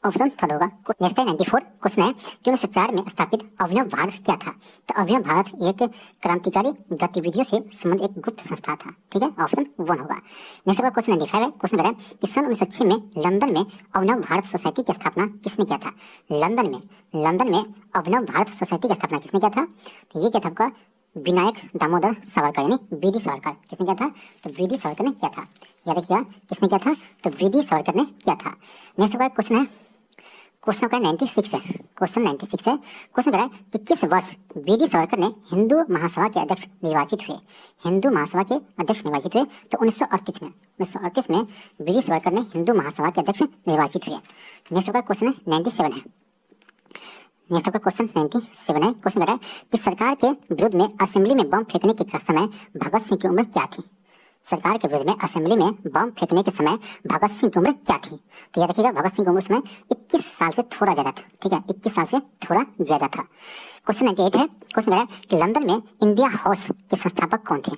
ऑप्शन थर्ड होगा। नेक्स्ट है 94 क्वेश्चन है कि 1904 में स्थापित अभिनव भारत क्या था? तो अभिनव भारत एक क्रांतिकारी गतिविधियों से संबंधित एक गुप्त संस्था था। ठीक है, ऑप्शन 1 होगा। नेक्स्ट होगा क्वेश्चन 95 है। क्वेश्चन करें कि सन 1906 में लंदन में अभिनव भारत सोसाइटी की स्थापना किसने किया था? लंदन में अभिनव भारत सोसाइटी की स्थापना किसने किया था? तो ये क्या था आपका विनायक दामोदर सावरकर यानी वीडी सावरकर। किसने किया था? तो वीडी सावरकर ने किया था। याद रखिएगा किसने किया था? तो वीडी सावरकर ने किया था। नेक्स्ट होगा क्वेश्चन है, क्वेश्चन का 96 है। क्वेश्चन 96 है। क्वेश्चन करा कि किस वर्ष वीडी सावरकर ने हिंदू महासभा के अध्यक्ष निर्वाचित हुए? हिंदू महासभा के अध्यक्ष निर्वाचित हुए तो 1938 में। 1938 में वीडी सावरकर ने हिंदू महासभा के अध्यक्ष निर्वाचित हुए। नेक्स्ट होगा क्वेश्चन 97 है। नेक्स्ट होगा क्वेश्चन 97 है। क्वेश्चन करा कि सरकार के विरुद्ध में असेंबली में बम फेंकने के समय भगत सिंह की उम्र क्या थी? सरकार के विरुद्ध में असेंबली में बम फेंकने के समय भगत सिंह की उम्र क्या थी? तो याद रखिएगा भगत सिंह की उम्र उसमें 21 साल से थोड़ा ज्यादा था। ठीक है, 21 साल से थोड़ा ज्यादा था। क्वेश्चन 98 है। क्वेश्चन है कि लंदन में इंडिया हाउस के संस्थापक कौन थे?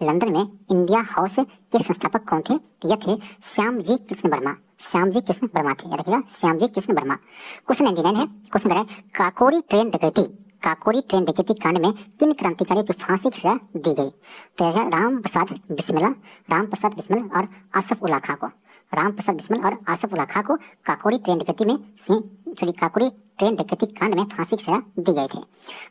लंदन में इंडिया हाउस के संस्थापक कौन थे? तो ये थे श्यामजी कृष्ण वर्मा। श्यामजी कृष्ण वर्मा थे। याद रखिएगा श्यामजी कृष्ण वर्मा। क्वेश्चन 99 है। क्वेश्चन है काकोरी ट्रेन डकैती कांड में किन क्रांतिकारियों की फांसी की सजा दी गई? तो राम प्रसाद बिस्मिल और आसफ उल्ला खां को। राम प्रसाद बिस्मिल और आसफ उल्ला खां को काकोरी ट्रेन डकैती कांड में फांसी की सजा दी गई थी।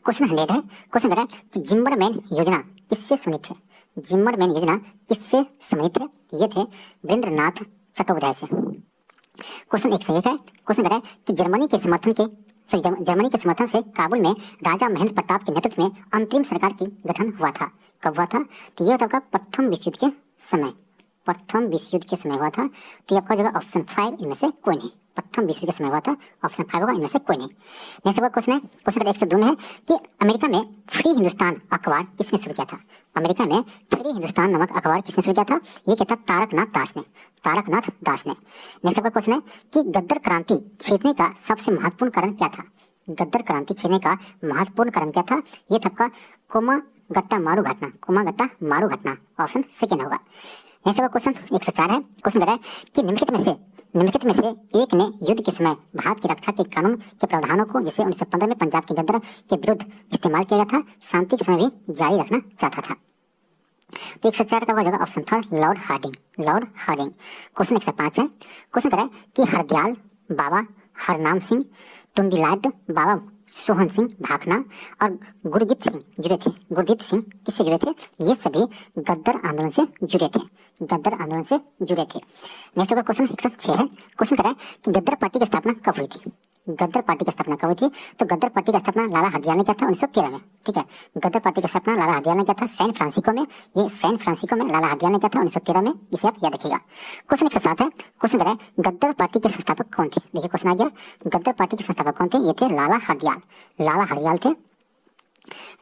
क्वेश्चन 100 है। क्वेश्चन है कि जिम्बरमैन योजना किससे संबंधित है? जिम्बरमैन योजना किससे संबंधित है? ये थे वीरेंद्रनाथ चट्टोपाध्याय से। क्वेश्चन 101 है। क्वेश्चन है कि जर्मनी के समर्थन से काबुल में राजा महेंद्र प्रताप के नेतृत्व में अंतरिम सरकार की गठन हुआ था। कब हुआ था? तो ये आपका प्रथम विश्व युद्ध के समय हुआ था। तो ये आपका जो ऑप्शन 5 इनमें से कोई नहीं। प्रथम विश्व युद्ध के समय हुआ था, ऑप्शन 5 होगा, इनमें से कोई नहीं। नेक्स्ट होगा क्वेश्चन है, क्वेश्चन 102 में है कि अमेरिका में फ्री हिंदुस्तान अखबार किसने शुरू किया था? अमेरिका में फ्री हिंदुस्तान नामक अखबार किसने शुरू किया था? ये क्या था? तारकनाथ दास ने। नेक्स्ट होगा क्वेश्चन है कि गद्दर क्रांति छेड़ने का सबसे महत्वपूर्ण कारण क्या था? गद्दर क्रांति छेड़ने का महत्वपूर्ण कारण क्या था? ये था आपका कोमागट्टा मारू घटना, ऑप्शन सेकेंड होगा। नेक्स्ट होगा क्वेश्चन 104 है। क्वेश्चन कह रहा है कि निम्नलिखित में से एक ने युद्ध के समय भारत की रक्षा के कानून के प्रावधानों को जिसे 1915 में पंजाब के गद्दर के विरुद्ध इस्तेमाल किया गया था शांति के समय भी जारी रखना चाहता था? तो 104 का होगा ऑप्शन था लॉर्ड हार्डिंग। क्वेश्चन 105 है। क्वेश्चन कह रहा है कि हरदयाल बाबा हरनाम सिंह, टुंडीलाट बाबा सोहन सिंह भाखना और गुरदीप सिंह किससे जुड़े थे? ये सभी गद्दर आंदोलन से जुड़े थे। नेक्स्ट होगा क्वेश्चन 106 है। क्वेश्चन कर रहा है कि गद्दर पार्टी की स्थापना कब हुई थी? तो गद्दर पार्टी की स्थापना लाला हरदयाल ने किया था 1913 में। ठीक है, गद्दर पार्टी की स्थापना लाला हरदयाल ने किया था सैन फ्रांसिस्को में लाला हरदयाल ने किया था 1913 में। इसे आप याद रखिएगा। क्वेश्चन 107 है। क्वेश्चन कर रहा है गद्दर पार्टी के संस्थापक कौन थे? देखिए क्वेश्चन आ गया, गद्दर पार्टी के संस्थापक कौन थे? ये थे लाला हरदयाल थे।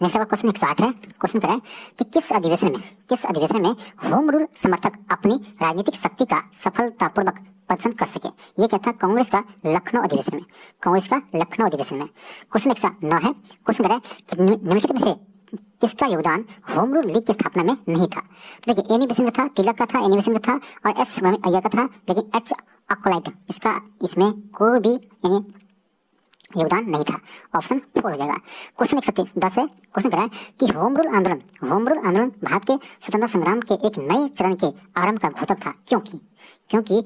नेक्स्ट का क्वेश्चन 108 है। क्वेश्चन करें कि किस अधिवेशन में होम रूल समर्थक अपनी राजनीतिक शक्ति का सफलतापूर्वक प्रदर्शन कर सके? ये क्या था? कांग्रेस का लखनऊ अधिवेशन में। क्वेश्चन 109 है। क्वेश्चन करें कि निम्नलिखित में से किसका योगदान होम रूल लीग की स्थापना में नहीं था? तो देखिए एनी बेसेंट का था, तिलक का था, एनी बेसेंट का था और एस सुब्रमण्यम अय्यर का था, लेकिन एच अकोलाइट इसमें कोई भी योगदान नहीं था। ऑप्शन 4 हो जाएगा। क्वेश्चन 110 है। क्वेश्चन करा है कि होम रूल आंदोलन भारत के स्वतंत्रता संग्राम के एक नए चरण के आरंभ का घोतक था। क्योंकि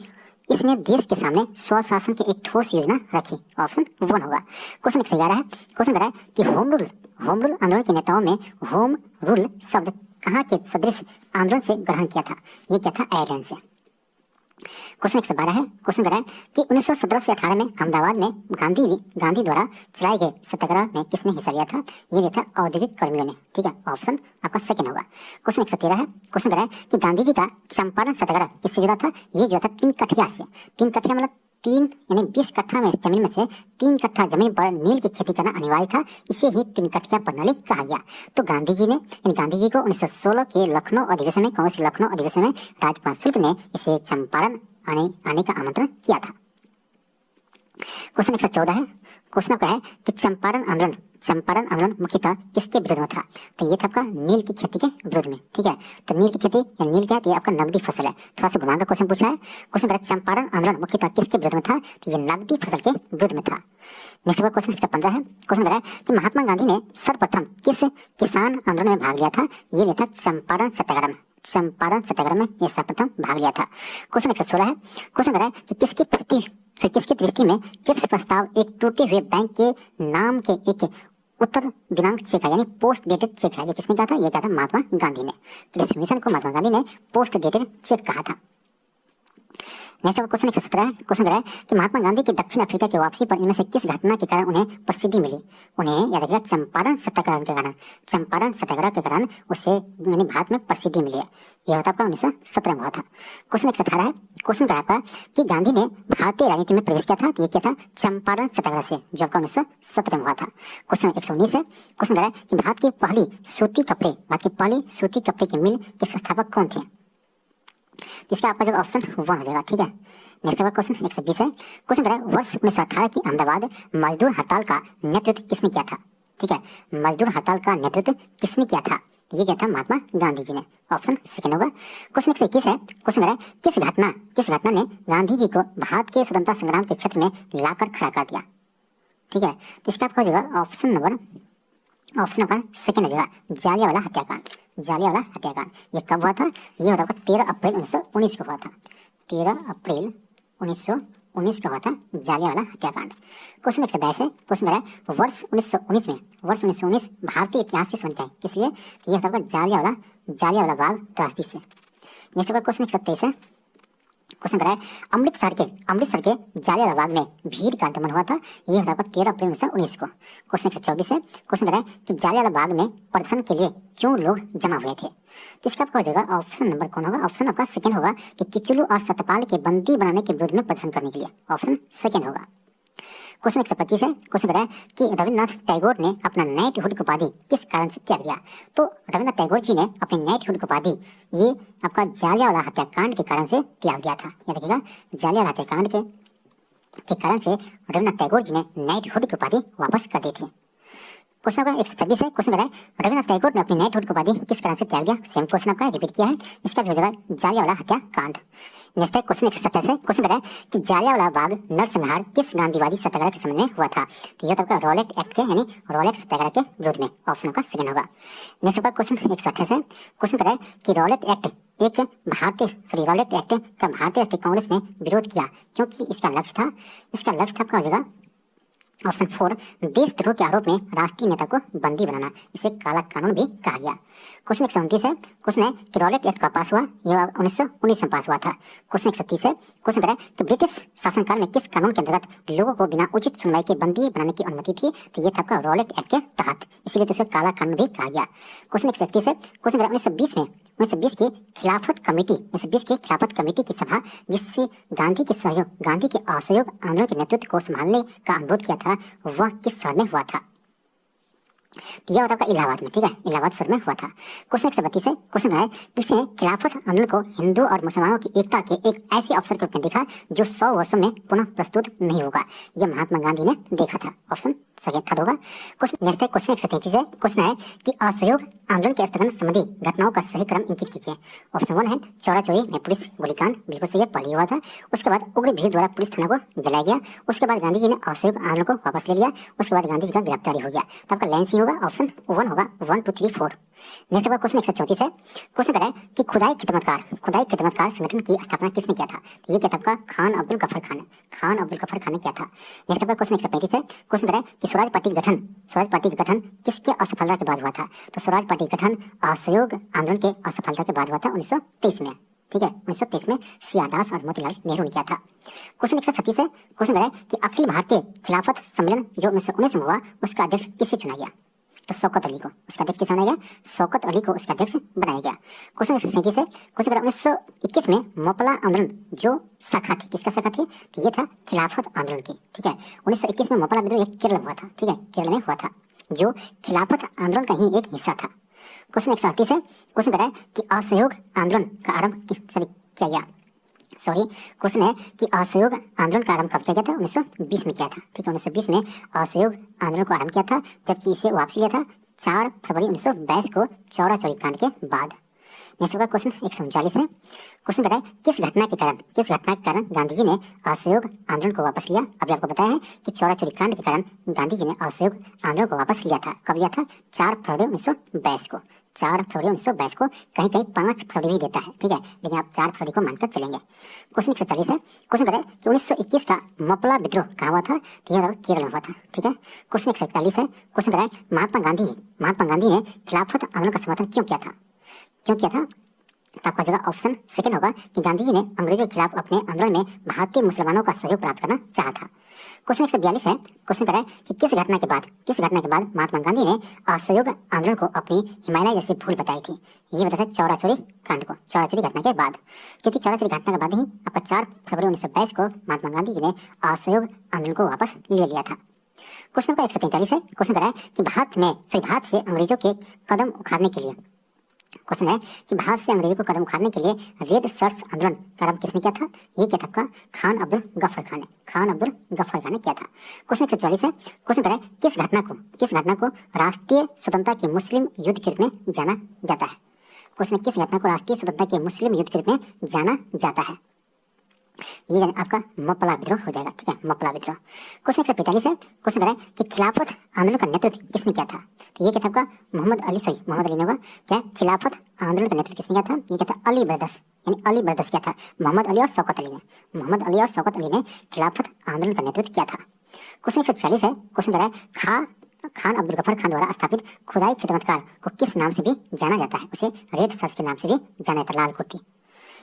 इसने देश के सामने स्वशासन की एक ठोस योजना रखी। ऑप्शन 1 होगा। क्वेश्चन 111 है। क्वेश्चन करा है कि होम रूल आंदोलन के नेताओं में होम रूल शब्द कहाँ के सदृश आंदोलन से ग्रहण किया था? ये क्या था? आयरलैंड से। क्वेश्चन 112 है। क्वेश्चन करा है कि 1917 से 18 में अहमदाबाद में गांधी द्वारा चलाए गए सत्याग्रह में किसने हिस्सा लिया था? ये था औद्योगिक कर्मियों ने। ठीक है, ऑप्शन आपका सेकंड होगा। क्वेश्चन 113 है। क्वेश्चन करा है कि गांधी जी का चंपारण सत्याग्रह किससे जुड़ा था? ये जो था 3 कठिया से। 3 कठिया मतलब 3 यानी 20 कट्ठा में जमीन में से 3 कट्ठा जमीन पर नील की खेती करना अनिवार्य था। इसे ही 3 कठिया प्रणाली कहा गया। तो गांधी जी को 1916 के लखनऊ अधिवेशन में, कांग्रेस के लखनऊ अधिवेशन में राजकुमार शुक्ल ने इसे चंपारण आने का आमंत्रण किया था। क्वेश्चन 114 है। क्वेश्चन आपका है कि चंपारण आंदोलन मुख्यतः किसके विरोध में था? तो ये था आपका नील की खेती के विरोध में। ठीक है, तो नील की खेती या नील क्या है? तो ये आपका नकदी फसल है। थोड़ा सा घुमाकर क्वेश्चन पूछा है। क्वेश्चन है चंपारण आंदोलन मुख्यतः किसके विरोध में था? तो ये नकदी फसल के विरोध में था। नेक्स्ट क्वेश्चन 115 है। क्वेश्चन है कि महात्मा गांधी ने सर्वप्रथम किस किसान आंदोलन में भाग लिया था? ये लिया था चंपारण सत्याग्रह में। चंपारण सत्याग्रह में ये सर्वप्रथम भाग लिया था। क्वेश्चन 116 है। क्वेश्चन है कि किसकी दृष्टि में क्रिप्स प्रस्ताव एक टूटे हुए बैंक के नाम के एक उत्तर दिनांक चेक है, यानी पोस्ट डेटेड चेक है। ये किसने कहा था? ये कहा था महात्मा गांधी ने। क्रिप्स मिशन को महात्मा गांधी ने पोस्ट डेटेड चेक कहा था। नेक्स्ट क्वेश्चन 117 है। क्वेश्चन है कि महात्मा गांधी की दक्षिण अफ्रीका की वापसी पर इनमें से किस घटना के कारण उन्हें प्रसिद्धि मिली? उन्हें याद रखिएगा चंपारण सत्याग्रह के कारण। चंपारण सत्याग्रह के कारण उसे यानी भारत में प्रसिद्धि मिली है। यह होता आपका 1917 में हुआ था। क्वेश्चन 118 है। क्वेश्चन है आपका कि गांधी ने भारतीय राजनीति में प्रवेश किया था, तो ये क्या था? चंपारण सत्याग्रह से, जो आपका 1917 में हुआ था। क्वेश्चन 119 है। क्वेश्चन है कि भारत की पहली सूती कपड़े की मिल के संस्थापक कौन थे? इसका आपका जो ऑप्शन 1 हो जाएगा। ठीक है, नेक्स्ट का क्वेश्चन 120 है। क्वेश्चन है वर्ष 1918 की अहमदाबाद मजदूर हड़ताल का नेतृत्व किसने किया था? ठीक है, मजदूर हड़ताल का नेतृत्व किसने किया था? ये क्या था? महात्मा गांधी जी ने। ऑप्शन सेकंड होगा। क्वेश्चन 121 है। क्वेश्न है किस घटना ने गांधी जी को भारत के स्वतंत्रता संग्राम के क्षेत्र में लाकर खड़ा कर दिया? ठीक है, तो इसका आपका हो जाएगा ऑप्शन नंबर सेकंड हो जाएगा, जालियांवाला हत्याकांड। ये कब हुआ था? ये होता 13 अप्रैल 1919 को हुआ था। 13 अप्रैल 1919 को हुआ था जालियांवाला हत्याकांड। क्वेश्चन 122 है। क्वेश्चन है वर्ष 1919 भारतीय इतिहास से संबंधित है, किस लिए? तो ये होता जालियांवाला बाग त्रासदी से। नेक्स्ट क्वेश्चन 127 है। क्वेश्चन है अमृतसर के जालियांवाला बाग में भीड़ का दमन हुआ था, ये होता 13 अप्रैल 1919 को। क्वेश्चन 124 है। क्वेश्चन है कि जालियांवाला बाग में प्रदर्शन के लिए क्यों लोग जमा हुए थे? तो इसका आपका हो जाएगा ऑप्शन नंबर कौन होगा? ऑप्शन आपका सेकंड होगा कि किचलू और सतपाल के बंदी बनाने के विरोध में प्रदर्शन करने के लिए। ऑप्शन सेकंड होगा। क्वेश्चन 125 है। क्वेश्चन है कि रविन्द्रनाथ टैगोर ने अपना नाइटहुड की उपाधि किस कारण से त्याग दिया? तो रविन्द्रनाथ टैगोर जी ने अपनी नाइटहुड की उपाधि ये आपका जालियांवाला हत्याकांड के कारण से त्याग दिया था। याद रखिएगा, जालियांवाला हत्याकांड के कारण से रविन्द्रनाथ टैगोर जी ने नाइटहुड की उपाधि वापस कर दी थी। क्वेश्चन का 126 है। क्वेश्चन है रविन्द्रनाथ टैगोर ने अपनी नाइटहुड की उपाधि किस कारण से त्याग दिया? सेम क्वेश्चन आपका रिपीट किया है। इसका भी हो जाएगा जालियांवाला हत्याकांड। नेक्स्ट है क्वेश्चन 127 है। क्वेश्चन है कि जालियांवाला बाग नरसंहार किस गांधीवादी सत्याग्रह के संबंध में हुआ था? तो यह आपका रॉलेट एक्ट के यानी रॉलेट सत्याग्रह के विरोध में। ऑप्शन का सेकंड होगा। नेक्स्ट का क्वेश्चन 128 है। क्वेश्चन है कि रॉलेट एक्ट का भारतीय राष्ट्रीय कांग्रेस ने विरोध किया क्योंकि इसका लक्ष्य था आपका हो जाएगा ऑप्शन 4 देशद्रोह के आरोप में राष्ट्रीय नेता को बंदी बनाना। इसे काला कानून भी कहा गया। क्वेश्चन 129 है। क्वेश्चन है कि रॉलेट एक्ट का पास हुआ, यह 1919 में पास हुआ था। क्वेश्चन 130 है। क्वेश्चन है कि ब्रिटिश शासनकाल में किस कानून के अंतर्गत लोगों को बिना उचित सुनवाई के बंदी बनाने की अनुमति थी? तो ये था आपका रॉलेट एक्ट के तहत, इसीलिए तो इसे काला कानून भी कहा गया। क्वेश्चन 131 है। क्वेश्चन 1920 की खिलाफत कमेटी की सभा जिससे गांधी के असहयोग आंदोलन के नेतृत्व को संभालने का अनुरोध किया था, वह किस शहर में हुआ था? तो यह होता है इलाहाबाद में। ठीक है, इलाहाबाद शहर में हुआ था। क्वेश्चन 132 है। क्वेश्चन है किसने खिलाफत आंदोलन को हिंदू और मुसलमानों की एकता के एक ऐसे अवसर के रूप में देखा जो 100 वर्षों में पुनः प्रस्तुत नहीं होगा? यह महात्मा गांधी ने देखा था। ऑप्शन सेकंड थर्ड होगा। क्वेश्चन नेक्स्ट है क्वेश्चन 133 है। क्वेश्चन है कि असहयोग आंदोलन के स्थगन संबंधी घटनाओं का सही क्रम इंकित कीजिए। ऑप्शन 1 है चौरा चौरी में पुलिस गोलीकांड, बिल्कुल सही है, पहले हुआ था। उसके बाद उग्र भीड़ द्वारा पुलिस थाना को जलाया गया। उसके बाद गांधी जी ने असहयोग आंदोलन को वापस ले लिया। उसके बाद गांधी जी का गिरफ्तारी हो गया। तो आपका लाइन सी होगा, ऑप्शन 1 होगा, 1 2 3 4। नेक्स्ट होगा क्वेश्चन 134 है। क्वेश्चन है कि खुदाई खिदमतकार संगठन की स्थापना किसने किया था? तो ये क्या था आपका खान अब्दुल गफर खान ने किया था। नेक्स्ट होगा क्वेश्चन 135 है। क्वेश्चन है कि स्वराज पार्टी का गठन किसके असफलता के बाद हुआ था? तो स्वराज पार्टी का गठन असहयोग आंदोलन के असफलता के बाद हुआ था 1923 में। ठीक है, 1923 में सियादास और मोतीलाल नेहरू ने किया था। क्वेश्चन 136 है। क्वेश्चन है कि अखिल भारतीय खिलाफत सम्मेलन जो 1919 में हुआ उसका अध्यक्ष किसे चुना गया? तो शौकत अली को उसका अध्यक्ष किसे बनाया गया? शौकत अली को उसका अध्यक्ष बनाया गया। क्वेश्चन 137 है। क्वेश्चन 1921 में मोपला आंदोलन जो शाखा थी, किसका शाखा थी? तो ये था खिलाफत आंदोलन की। ठीक है, 1921 में मोपला विद्रोह केरल में हुआ था। ठीक है, केरल में हुआ था, जो खिलाफत आंदोलन का ही एक हिस्सा था। क्वेश्चन 138 है। क्वेश्चन है कि असहयोग आंदोलन का आरंभ किया गया? क्वेश्चन है कि असहयोग आंदोलन का आरंभ कब किया गया था? 1920 में किया था। ठीक है, 1920 में असहयोग आंदोलन को आरंभ किया था, जबकि इसे वापसी लिया था 4 फरवरी 1922 को चौरा चौरी कांड के बाद। नेक्स्ट होगा क्वेश्चन 139 है। क्वेश्चन बताए किस घटना के कारण गांधी जी ने असहयोग आंदोलन को वापस लिया? अभी आपको बताया है कि चौरा चौरी कांड के कारण गांधी जी ने असहयोग आंदोलन को वापस लिया था। कब लिया था? 4 फरवरी 1922 को। 4 फरवरी 1922 को, कहीं कहीं 5 फरवरी भी देता है। ठीक है, लेकिन आप 4 फरवरी को मानकर चलेंगे। क्वेश्चन 140 है। क्वेश्चन बताए कि 1921 का मपला विद्रोह कहाँ हुआ था? तो यह केरल में हुआ था। ठीक है, क्वेश्चन 141 है। क्वेश्चन बताए महात्मा गांधी ने खिलाफत आंदोलन का समर्थन क्यों किया था? तो आपका जगह ऑप्शन सेकंड होगा कि गांधी जी ने अंग्रेजों के खिलाफ अपने आंदोलन में भारतीय मुसलमानों का सहयोग प्राप्त करना चाहा था। क्वेश्चन 142 है। क्वेश्चन करें कि किस घटना के बाद महात्मा गांधी ने असहयोग आंदोलन को अपनी हिमालय जैसी भूल बताई थी? ये बताया था चौरा चौरी कांड को, चौरा चौरी घटना के बाद, क्योंकि चौरा चौरी घटना के बाद ही आपका 4 फरवरी 1922 को महात्मा गांधी जी ने असहयोग आंदोलन को वापस ले लिया था। क्वेश्चन नंबर 143 है। क्वेश्चन करें कि भारत से अंग्रेजों के कदम उखाड़ने के लिए, क्वेश्चन है कि भारत से अंग्रेजों को कदम उखाड़ने के लिए रेड शर्ट्स आंदोलन का आरंभ किसने किया था? ये क्या था आपका? खान अब्दुल गफ्फार खान ने किया था। क्वेश्चन 144 है। क्वेश्चन करें किस घटना को राष्ट्रीय स्वतंत्रता के मुस्लिम युद्ध के रूप में जाना जाता है? क्वेश्चन किस घटना को राष्ट्रीय स्वतंत्रता के मुस्लिम युद्ध के रूप में जाना जाता है? ये आपका मपला विद्रोह हो जाएगा। ठीक है, मपला विद्रोह। क्वेश्चन 145 है। क्वेश्चन करें कि खिलाफत आंदोलन का नेतृत्व किसने किया था? तो ये क्या था आपका? मोहम्मद अली ने होगा क्या? खिलाफत आंदोलन का नेतृत्व किसने किया था? ये क्या था? अली ब्रदर्स किया था। मोहम्मद अली और शौकत अली ने खिलाफत आंदोलन का नेतृत्व किया था। क्वेश्चन 146 है। क्वेश्चन करें खान अब्दुल गफ्फार खान द्वारा स्थापित खुदाई खिदमतकार को किस नाम से भी जाना जाता है? उसे रेड शर्ट्स के नाम से भी जाना जाता है, लाल कुर्ती।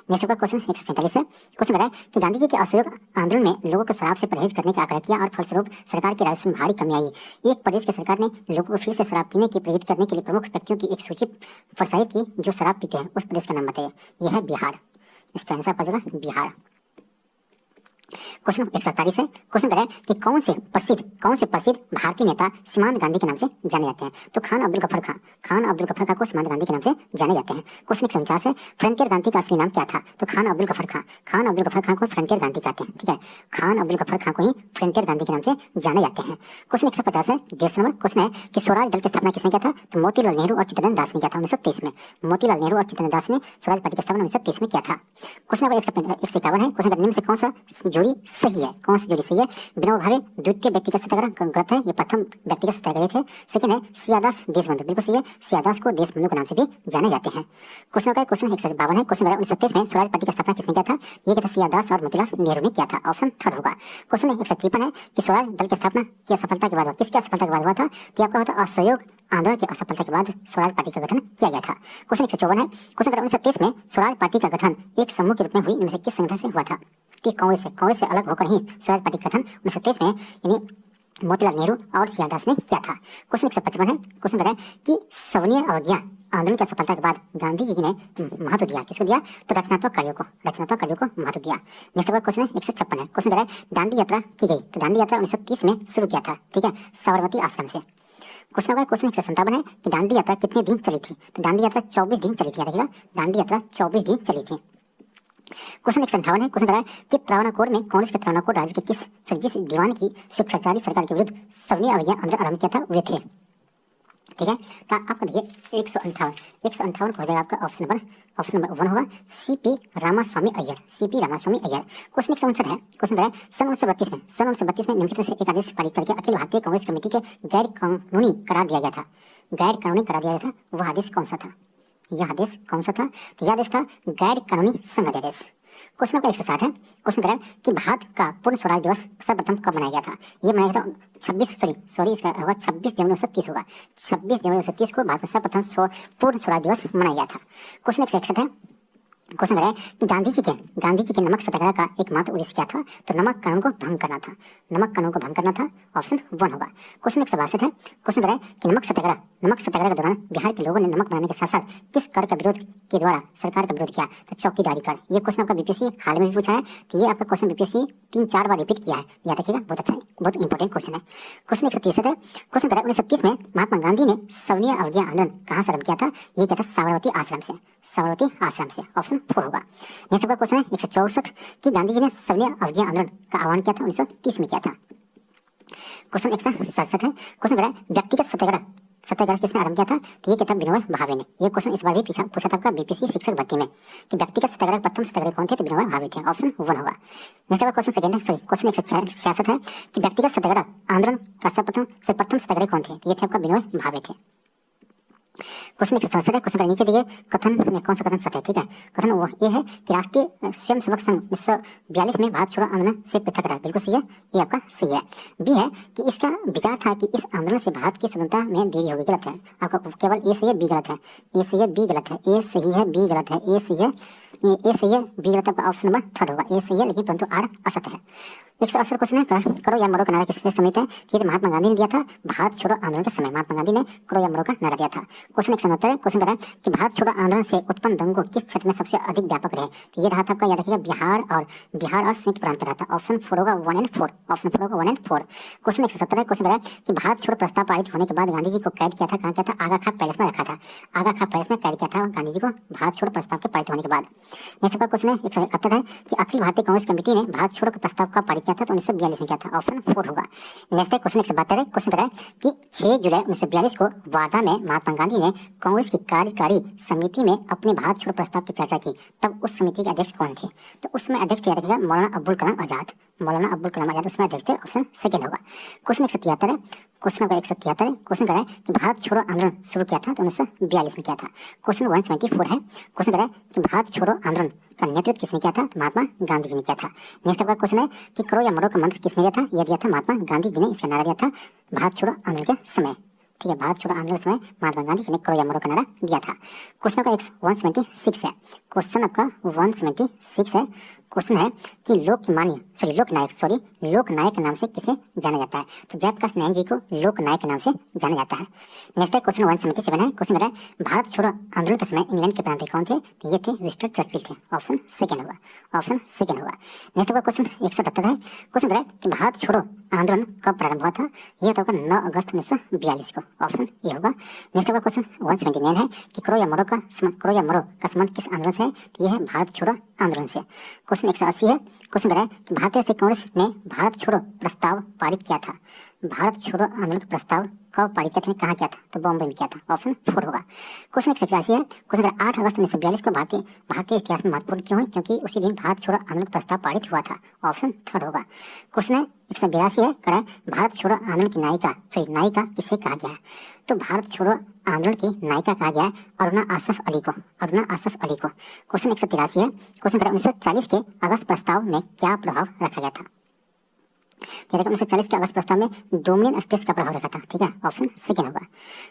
नेक्स्ट होगा क्वेश्चन 147 है। क्वेश्चन बताया कि गांधी जी के असहयोग आंदोलन में लोगों को शराब से परहेज करने का आग्रह किया और फलस्वरूप सरकार के राजस्व में भारी कमी आई। एक प्रदेश की सरकार ने लोगों को फिर से शराब पीने की प्रेरित करने के लिए प्रमुख व्यक्तियों की एक सूची प्रसारित की जो शराब पीते हैं। उस प्रदेश का नाम बताइए। यह है बिहार। इसका आंसर आपका जगह बिहार। क्वेश्चन 147 है। क्वेश्चन करें कि कौन से प्रसिद्ध भारतीय नेता सीमांत गांधी के नाम से जाने जाते हैं? तो खान अब्दुल गफ्फार खान को सीमांत गांधी के नाम से जाने जाते हैं। क्वेश्चन 149 है। फ्रंटियर गांधी का असली नाम क्या था? तो खान अब्दुल गफ्फार खान को फ्रंटियर गांधी कहते हैं। ठीक है, खान अब्दुल गफ्फार खान को ही फ्रंटियर गांधी के नाम से जाने जाते हैं। क्वेश्चन 150 है। 150 नंबर क्वेश्चन है कि स्वराज दल की स्थापना किसने किया था? तो मोतीलाल नेहरू और चित्तरंजन दास ने किया था 1923 में। मोतीलाल नेहरू और चित्तरंजन दास ने स्वराज पार्टी की स्थापना 1923 में किया था। क्वेश्चन नंबर 151 है। क्वेश्चन निम्न से कौन सा जोड़ी सही है? विनोबा भावे द्वितीय व्यक्तिगत सत्याग्रह गलत है, ये प्रथम व्यक्तिगत सत्याग्रही थे। सेकंड है सियादास देशबंधु, बिल्कुल सही है। सियादास को देशबंधु के नाम से भी जाने जाते हैं। क्वेश्चन 152 है। क्वेश्चन 1927 में स्वराज पार्टी की स्थापना किसने किया था? ये क्या था? सियादास और मोतीलाल नेहरू ने किया था। ऑप्शन थर्ड होगा। क्वेश्चन 153 है कि स्वराज दल की स्थापना की असफलता के बाद किसकी असफलता के बाद हुआ था? तो आपका होता असहयोग आंदोलन की असफलता के बाद स्वराज पार्टी का गठन किया गया था। क्वेश्चन 154 है। क्वेश्चन 1927 में स्वराज पार्टी का गठन एक समूह के रूप में हुई, इनमें से किस संगठन से हुआ था? कि कांग्रेस से अलग होकर ही स्वराज पार्टी का गठन 1927 में यानी मोतीलाल नेहरू और सियादास ने किया था। क्वेश्चन 155 है। क्वेश्चन करें कि सवर्णीय अवज्ञा आंदोलन की सफलता के बाद गांधी जी ने महत्व दिया, किसको दिया? तो रचनात्मक कार्यों को महत्व दिया। नेक्स्ट क्वेश्चन है 156 है। क्वेश्चन करें दांडी यात्रा की गई, तो दांडी यात्रा 1930 में शुरू किया था। ठीक है, साबरमती आश्रम से। क्वेश्चन 157 है कि दांडी यात्रा कितने दिन चली थी? तो दांडी यात्रा 24 दिन चली थी। याद रखिएगा, दांडी यात्रा 24 दिन चली थी। क्वेश्चन 158 है। क्वेश्चन कि त्रावणकोर में कांग्रेस के त्रावणकोर राज्य के जिस दीवान की स्वेच्छाचारी सरकार के विरुद्ध सवर्णीय अवज्ञा आंदोलन आरंभ किया था वे थे? ठीक है, तो आपका देखिए 158 हो जाएगा आपका ऑप्शन नंबर 1 होगा सीपी रामास्वामी अय्यर। क्वेश्चन 159 है। क्वेश्चन सन 1932 में निम्नलिखित में से एक आदेश पारित करके अखिल भारतीय कांग्रेस कमेटी के गैर कानूनी करार दिया गया था। वह आदेश कौन सा था? यह आदेश कौन सा था? तो यह आदेश था गैर कानूनी संघ आदेश। क्वेश्चन नंबर 160 है। क्वेश्चन करें कि भारत का पूर्ण स्वराज दिवस सर्वप्रथम कब मनाया गया था? ये मनाया गया था 26 जनवरी 1930 होगा। 26 जनवरी 1930 को भारत में सर्वप्रथम पूर्ण स्वराज दिवस मनाया गया था। क्वेश्चन 161 है। क्वेश्चन है कि गांधी जी के नमक सत्याग्रह का एकमात्र उद्देश्य क्या था? तो नमक कानून को भंग करना था। ऑप्शन 1 होगा। क्वेश्चन 162 है। क्वेश्चन है कि नमक सत्याग्रह के दौरान बिहार के लोगों ने नमक बनाने के साथ साथ किस कर का विरोध के द्वारा सरकार का विरोध किया? तो चौकीदारी कर। ये क्वेश्चन आपका बीपीएससी हाल में भी पूछा है, तो ये आपका क्वेश्चन बीपीएससी 3-4 बार रिपीट किया है। याद रखिएगा, बहुत अच्छा है, बहुत इंपॉर्टेंट क्वेश्चन है। क्वेश्चन 163 है। क्वेश्चन 1930 में महात्मा गांधी ने सवर्णीय अवज्ञा आंदोलन कहाँ से आरंभ किया था? ये क्या था? साबरमती आश्रम से। ऑप्शन ऑप्शन 4 होगा। नेक्स्ट आपका क्वेश्चन है 164 कि गांधी जी ने सबने अवज्ञा आंदोलन का आह्वान किया था 1930 में किया था। क्वेश्चन 167 है, क्वेश्चन है व्यक्तिगत सत्याग्रह सत्याग्रह किसने आरंभ किया था? तो ये किया था विनोबा भावे ने। ये क्वेश्चन इस बार भी पूछा था आपका बीपीएससी शिक्षक भर्ती में कि व्यक्तिगत सत्याग्रह प्रथम सत्याग्रह कौन थे? तो विनोबा भावे थे, ऑप्शन 1 होगा। नेक्स्ट आपका क्वेश्चन सेकंड है, सॉरी क्वेश्चन 166 है कि व्यक्तिगत सत्याग्रह आंदोलन का प्रथम सत्याग्रह कौन थे? ये थे आपका विनोबा भावे थे। क्वेश्चन 167 है, क्वेश्चन का नीचे दिए कथन में कौन सा कथन सत्य है? ठीक है, कथन वो ये है कि राष्ट्रीय स्वयंसेवक संघ 1942 में भारत छोड़ो आंदोलन से पृथक रहा, बिल्कुल सही है, ये आपका सही है। बी है कि इसका विचार था कि इस आंदोलन से भारत की स्वतंत्रता में देरी होगी, गलत है आपका, केवल ए सही है बी गलत है, ए सही है बी गलत है, ए सही है बी गलत है, ए सही है बी गलत है, आपका ऑप्शन नंबर 3 होगा, ए सही है लेकिन परंतु आर असत्य है। 168 क्वेश्चन है, करो या मरो का नारा किसने समित है? ये तो महात्मा गांधी ने दिया था भारत छोड़ो आंदोलन के समय, महात्मा गांधी ने करो या मरो का नारा दिया था। क्वेश्चन 169 है, क्वेश्चन कर रहा है कि भारत छोड़ो आंदोलन से उत्पन्न दंगों किस क्षेत्र में सबसे अधिक व्यापक रहे? तो ये रहा था आपका, याद रखिएगा, बिहार और संयुक्त प्रांत में रहा था, ऑप्शन 4 होगा 1 एंड 4, ऑप्शन 4 होगा 1 एंड 4। क्वेश्चन 170 है, क्वेश्चन कर रहा है कि भारत छोड़ो प्रस्ताव पारित होने के बाद गांधी जी को कैद किया था, कहाँ किया था? आगा खा पैलेस में रखा था, आगा खा पैलेस में कैद किया था गांधी जी को भारत छोड़ो प्रस्ताव के पारित होने के बाद। नेक्स्ट का क्वेश्चन है 171 है कि अखिल भारतीय कांग्रेस कमेटी ने भारत छोड़ो के प्रस्ताव का पारित किया था तो 1942 में किया था, ऑप्शन 4 होगा। नेक्स्ट है क्वेश्चन 172 है, क्वेश्चन कर रहा है कि 6 जुलाई 1942 को वार्धा में महात्मा गांधी ने कांग्रेस की कार्यकारी समिति में अपने भारत छोड़ो प्रस्ताव की चर्चा की, तब उस समिति के अध्यक्ष कौन थे? तो उस समय अध्यक्ष याद रखिएगा मौलाना अब्दुल कलाम आजाद, मौलाना अब्दुल कलाम आजाद उसमें अध्यक्ष थे, ऑप्शन 2 होगा। क्वेश्चन 173 है, क्वेश्चन का 173 है, क्वेश्चन कर रहा है कि भारत छोड़ो आंदोलन शुरू किया था तो 1942 में किया था। क्वेश्चन 174 है, क्वेश्चन कर रहा है कि भारत छोड़ो आंदोलन का नेतृत्व किसने किया था? तो महात्मा गांधी जी ने किया था। नेक्स्ट आपका क्वेश्चन है कि करो या मरो का मंत्र किसने दिया था? यह दिया था महात्मा गांधी जी ने, इसका नारा दिया था भारत छोड़ो आंदोलन के समय, ठीक है, भारत छोड़ो आंदोलन के समय महात्मा गांधी जी ने करो या मरो का नारा दिया था। क्वेश्चन का 176 है, क्वेश्चन आपका 176 है, क्वेश्चन है कि लोकनायक नाम से किसे जाना जाता है? तो जयप्रकाश नारायण जी को लोकनायक नाम से जाना जाता है। नेक्स्ट है क्वेश्चन 177 है, क्वेश्चन है भारत छोड़ो आंदोलन के समय इंग्लैंड के प्रधानमंत्री कौन थे? तो ये थे विंस्टन चर्चिल थे, ऑप्शन 2 होगा, ऑप्शन 2 होगा। नेक्स्ट का क्वेश्चन 178 है, क्वेश्चन है कि भारत छोड़ो आंदोलन कब प्रारंभ हुआ था? यह था 9 अगस्त 1942 को, ऑप्शन ए होगा। नेक्स्ट का क्वेश्चन 179 है कि करो या मरो का संबंध किस आंदोलन से है? तो यह है भारत छोड़ो आंदोलन से। क्वेश्चन 180 है, क्वेश्चन है कि भारतीय राष्ट्रीय कांग्रेस ने भारत छोड़ो प्रस्ताव पारित किया था, भारत छोड़ो आंदोलन का प्रस्ताव कब पारित किया था, कहाँ किया था? तो बॉम्बे में किया था, ऑप्शन 4 होगा। क्वेश्चन 181 है, क्वेश्चन 8 अगस्त 1942 को भारतीय इतिहास में महत्वपूर्ण क्यों है? क्योंकि उसी दिन भारत छोड़ो आंदोलन का प्रस्ताव पारित हुआ था, ऑप्शन 3 होगा। क्वेश्चन 182 है, कह रहा है भारत छोड़ो आंदोलन की नायिका किसे कहा गया है? तो भारत छोड़ो आंदोलन की नायिका कहा गया है अरुणा आसफ अली को, अरुणा आसफ अली को। क्वेश्चन 183 है, क्वेश्चन 1940 के अगस्त प्रस्ताव में क्या प्रभाव रखा गया था? 1940 के अगस्त प्रस्ताव में डोमिनियन स्टेट्स का प्रभाव रखा था, ठीक है, ऑप्शन 2 होगा।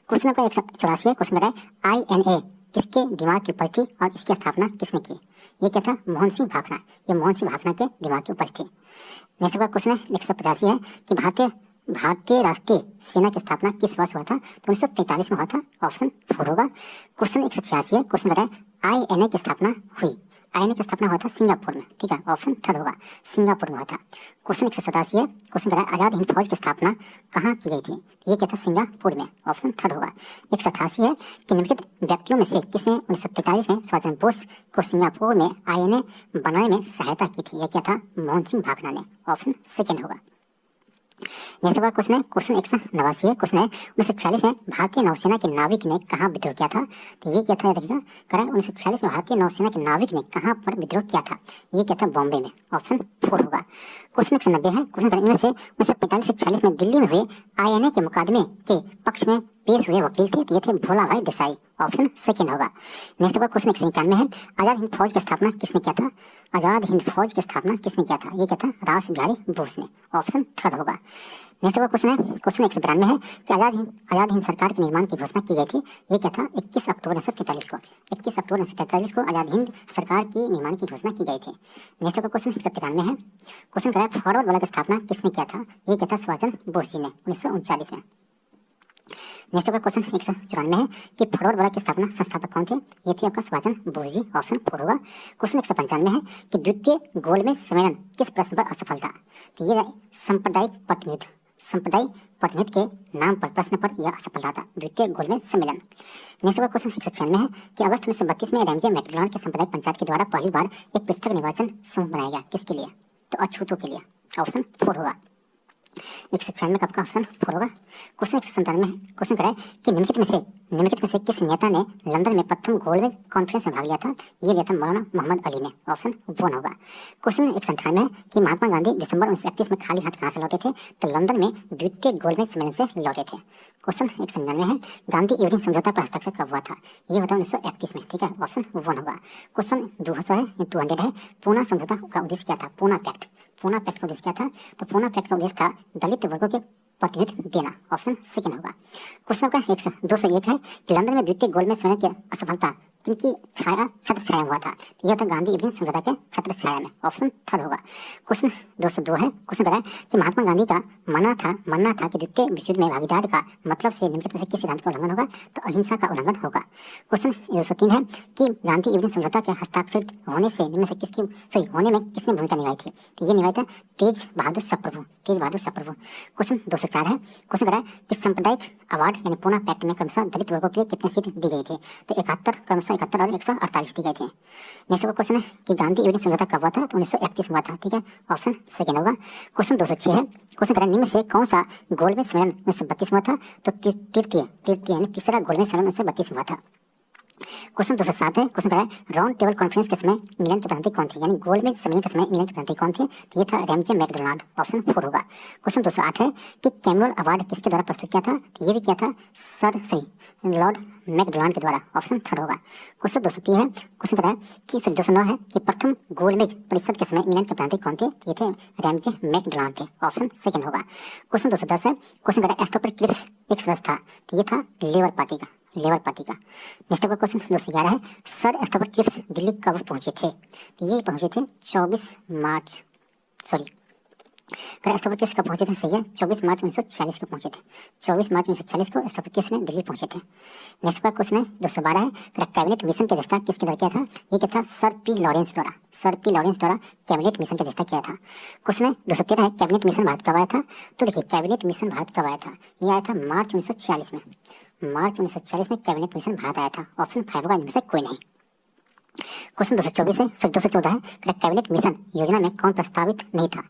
क्वेश्चन नंबर 184 है, क्वेश्चन है INA किसके दिमाग की उपज थी और इसकी स्थापना किसने की? ये क्या था? मोहन सिंह भाखड़ा, ये मोहन सिंह भाखड़ा के दिमाग की उपज थी। नेक्स्ट का क्वेश्चन है 185 है कि भारतीय राष्ट्रीय सेना की स्थापना किस वर्ष हुआ था? तो 1943 में हुआ था, ऑप्शन 4 होगा। क्वेश्चन 186 है, क्वेश्चन कर रहा है INA की स्थापना हुई, INA की स्थापना हुआ था सिंगापुर में, ठीक है, ऑप्शन 3 होगा, सिंगापुर में हुआ था। क्वेश्चन 187 है, क्वेश्चन कर रहा है आजाद हिंद फौज की स्थापना कहाँ की गई थी? ये क्या था? सिंगापुर में, ऑप्शन 3 होगा। 188 है कि निम्नलिखित व्यक्तियों में से किसने 1943 में सुभाष चंद्र बोस को सिंगापुर में INA बनाने में सहायता की थी? यह क्या था? मोहन सिंह भाखड़ा ने, ऑप्शन 2 होगा। नेक्स्ट का क्वेश्चन है, क्वेश्चन 189 है, क्वेश्चन है 1946 में भारतीय नौसेना के नाविक ने कहाँ विद्रोह किया था? तो ये क्या था? देखिएगा, कह रहा है 1946 में भारतीय नौसेना के नाविक ने कहाँ पर विद्रोह किया था? ये क्या था? बॉम्बे में, ऑप्शन 4 होगा। क्वेश्चन 190 है, क्वेश्चन इनमें से 1945 से 46 में दिल्ली में हुए INA के मुकदमे के पक्ष में पेश हुए वकील थे, तो ये थे भोला भाई देसाई, ऑप्शन 2 होगा। नेक्स्ट का क्वेश्चन 191 है, आजाद हिंद फौज की स्थापना किसने किया था? आजाद हिंद फौज की स्थापना किसने किया था? ये क्या था? रास बिहारी बोस ने, ऑप्शन 3 होगा। नेक्स्ट का क्वेश्चन है, क्वेश्चन 192 है कि आजाद हिंद सरकार के निर्माण की घोषणा की गई थी, ये क्या था? 21 अक्टूबर 1943 को, 21 अक्टूबर 1943 को आजाद हिंद सरकार की निर्माण की घोषणा की गई थी। नेक्स्ट का क्वेश्चन 193 है, क्वेश्चन कर रहा है फॉरवर्ड वाला की स्थापना किसने किया था? ये क्या था? सुभाष चंद्र बोस जी ने, 1939 में। नेक्स्ट का क्वेश्चन 194 है कि फॉरवर्ड वाला के स्थापना संस्थापक कौन थे? ये थे आपका सुभाष चंद्र बोस जी, ऑप्शन 4 होगा। क्वेश्चन 195 है कि द्वितीय गोलमेज सम्मेलन किस प्रश्न पर असफल था? तो ये सांप्रदायिक संप्रदाय प्रतिनिधि के नाम पर प्रश्न पर यह असफल रहा था। द्वितीय गोलमेज सम्मेलन। नेक्स्ट का क्वेश्चन 196 है कि अगस्त 1932 में रैमजे मैकडोनाल्ड के सांप्रदायिक पंचायत के द्वारा पहली बार एक पृथक निर्वाचन समूह बनाया गया। किसके लिए? तो अछूतों के लिए। ऑप्शन 4 होगा। 196 का आपका ऑप्शन 4 होगा। क्वेश्चन 197 है। क्वेश्चन करा है कि निम्नलिखित में से किस नेता ने लंदन में प्रथम गोलमेज कॉन्फ्रेंस में भाग लिया था? ये लिया था मौलाना मोहम्मद अली ने। ऑप्शन 1 होगा। क्वेश्चन 198 है कि महात्मा गांधी दिसंबर 1931 में खाली हाथ कहाँ से लौटे थे? तो लंदन में द्वितीय गोलमेज सम्मेलन से लौटे थे। क्वेश्चन 199 है गांधी इवनिंग समझौता पर हस्ताक्षर कब हुआ था? ये हुआ था 1931 में। ठीक है, ऑप्शन 1 होगा। क्वेश्चन 200 है, 200 है। पूना समझौता का उद्देश्य क्या था? पूना पैक्ट का उद्देश्य क्या था? तो पूना पैक्ट का उद्देश्य था दलित वर्गों के प्रतिनिधित्व देना। ऑप्शन 2 होगा। क्वेश्चन का 201 है कि लंदन में द्वितीय गोलमेज सम्मेलन की असफलता किनकी छत्र छाया हुआ था? यह था गांधी इवनिंग समझौता के छत्र छाया में। ऑप्शन 3 होगा। क्वेश्चन 202 है। क्वेश्चन करा है कि महात्मा गांधी का मानना था कि द्वितीय विश्व युद्ध में भागीदार का मतलब से निम्नलिखित में से किस सिद्धांत का उल्लंघन होगा? तो अहिंसा का उल्लंघन होगा। क्वेश्चन 203 है कि गांधी इवनिंग समझौता के हस्ताक्षरित होने में किसने भूमिका निभाई थी? तो ये निभाई था तेज बहादुर सप्रभु। क्वेश्चन 204 है। क्वेश्चन करा है कि सांप्रदायिक अवार्ड यानी पूना पैक्ट में क्रमशः दलित वर्गों के लिए कितनी सीट दी गई थी? तो 71 क्रमशः 71 और 148 दी गई थी। नेक्स्ट क्वेश्चन है कि गांधी इवनिंग समझौता कब हुआ था? तो 1931 में हुआ था। ठीक है, ऑप्शन 2 होगा। क्वेश्चन 206 है। क्वेश्चन करा निम्न से कौन सा गोलमेज सम्मेलन 1932 में हुआ था? तो तृतीय यानी तीसरा गोलमेज सम्मेलन 1932 में हुआ था। क्वेश्चन 207 है। क्वेश्चन करा है राउंड टेबल कॉन्फ्रेंस के समय इंग्लैंड के प्रधानमंत्री कौन थे? यानी गोलमेज सम्मेलन के समय इंग्लैंड के प्रधानमंत्री कौन थे? तो ये था रैमजे मैकडोनाल्ड। ऑप्शन 4 होगा। क्वेश्चन 208 है कि कैमुअल अवार्ड किसके द्वारा प्रस्तुत किया था? तो ये भी किया था लॉर्ड मैकडोनाल्ड के द्वारा। ऑप्शन 3 होगा। क्वेश्चन 203 है। क्वेश्चन करा है कि 209 है कि प्रथम गोलमेज परिषद के समय इंग्लैंड के प्रधानमंत्री कौन थे? ये थे रैमजे मैकडोनाल्ड थे। ऑप्शन 2 होगा। क्वेश्चन 210 है। क्वेश्चन करा है एस्टोपर क्लिप्स एक सदस्य था? तो ये था लेबर पार्टी का। नेक्स्ट का क्वेश्चन 211 है। सर एस्टोपर क्लिप्स दिल्ली कब पहुंचे थे? तो ये पहुंचे थे 24 मार्च एस्टोपर क्लिप्स कब पहुंचे थे? सही है, 24 मार्च 1946 को पहुंचे थे। 24 मार्च 1946 को एस्टोपर क्लिप्स ने दिल्ली पहुंचे थे। नेक्स्ट का क्वेश्चन है 212 है। कैबिनेट मिशन की अध्यक्षता किसके द्वारा किया था? ये क्या था? सर पी लॉरेंस द्वारा कैबिनेट मिशन की अध्यक्षता किया था। क्वेश्चन है 213 है। कैबिनेट मिशन भारत कब आया था? तो देखिए कैबिनेट मिशन भारत कब आया था? ये आया था मार्च 1946 में। मार्च 1946 में कैबिनेट मिशन भारत आया था। ऑप्शन 5 होगा, इनमें से कोई नहीं। क्वेश्चन 224 है 214 है। कैबिनेट मिशन योजना में कौन प्रस्तावित नहीं था?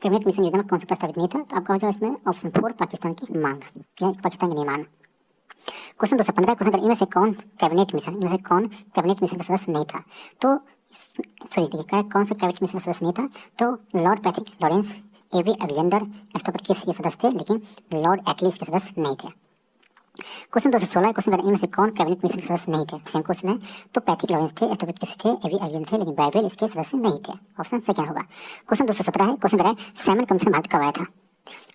कैबिनेट मिशन योजना में कौन सा प्रस्तावित नहीं था? तो आपका हो जाएगा इसमें ऑप्शन 4 पाकिस्तान की मांग, पाकिस्तान के निर्माण। क्वेश्चन 215 क्वेश्चन इनमें से कौन कैबिनेट मिशन का सदस्य नहीं था? तो देखिए कौन सा कैबिनेट मिशन का सदस्य नहीं था? तो लॉर्ड पैट्रिक लॉरेंस, एवी अलेक्जेंडर एस्टोपर क्लिप्स के सदस्य थे, लेकिन लॉर्ड एटलीस के सदस्य नहीं थे। क्वेश्चन 216 क्वेश्चन इनमें से कौन कैबिनेट मिशन के सदस्य नहीं थे? सेम क्वेश्चन है। तो पैट्रिक लॉरेंस थे, एस्टोपर क्लिप्स थे, एवी अलेक्जेंडर थे, लेकिन बाइबल इसके सदस्य नहीं थे। ऑप्शन 2 होगा। क्वेश्चन 217 है। क्वेश्चन है साइमन कमीशन भारत कब आया था?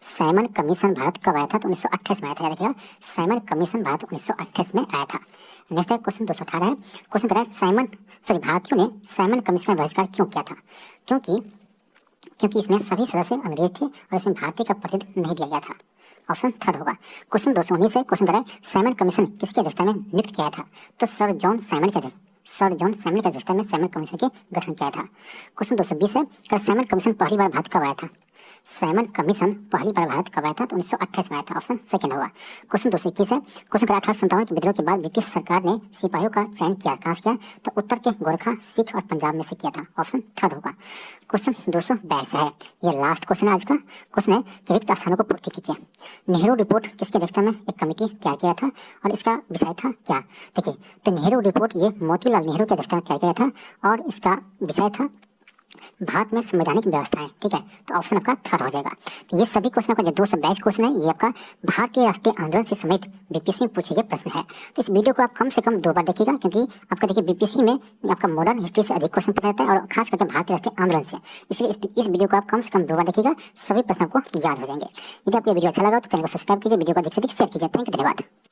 साइमन कमीशन भारत कब आया था? तो 1928 में आया था। याद रखिएगा, साइमन कमीशन भारत 1928 में आया था। नेक्स्ट है क्वेश्चन 218 है। क्वेश्चन भारतीयों ने साइमन कमीशन का बहिष्कार क्यों किया था? क्योंकि इसमें सभी सदस्य अंग्रेज थे और इसमें भारतीय का प्रतिनिधित्व नहीं दिया गया था। ऑप्शन 3 होगा। क्वेश्चन 219 है। क्वेश्चन करा है साइमन कमीशन किसकी अध्यक्षता में नियुक्त किया था? तो सर जॉन साइमन की अध्यक्षता में साइमन कमीशन के गठन किया था। क्वेश्चन 220 है। साइमन कमीशन पहली बार भारत कब आया था? साइमन कमीशन पहली बार भारत कब आया था? तो 1928 में आया था। ऑप्शन 2 होगा। क्वेश्चन 221 है। क्वेश्चन 1857 के विद्रोह के बाद ब्रिटिश सरकार ने सिपाहियों का चयन किया, कहाँ से किया? तो उत्तर के गोरखा, सिख और पंजाब में से किया था। ऑप्शन 3 होगा। क्वेश्चन 222 है। ये लास्ट क्वेश्चन है आज का। क्वेश्चन है कि रिक्त स्थानों को पूर्ति कीजिए। नेहरू रिपोर्ट किसकी अध्यक्षता में एक कमेटी तैयार किया था और इसका विषय था क्या? देखिए, तो नेहरू रिपोर्ट ये मोतीलाल नेहरू की अध्यक्षता में तैयार किया था और इसका विषय था भारत में संवैधानिक व्यवस्थाएं। ठीक है, तो ऑप्शन आपका 3 हो जाएगा। तो ये सभी क्वेश्चन आपका जो 222 क्वेश्चन है ये आपका भारतीय राष्ट्रीय आंदोलन से समेत बीपीएससी में पूछे गए प्रश्न है। तो इस वीडियो को आप कम से कम 2 बार देखिएगा, क्योंकि आपका देखिए बीपीएससी में आपका मॉडर्न हिस्ट्री से अधिक क्वेश्चन पूछा जाता है और खास करके भारतीय राष्ट्रीय आंदोलन से। इसलिए इस वीडियो को आप कम से कम 2 बार देखिएगा, सभी प्रश्न आपको याद हो जाएंगे। यदि आपको वीडियो अच्छा लगा तो चैनल को सब्सक्राइब कीजिए, वीडियो को अधिक से अधिक शेयर कीजिए। थैंक यू, धन्यवाद।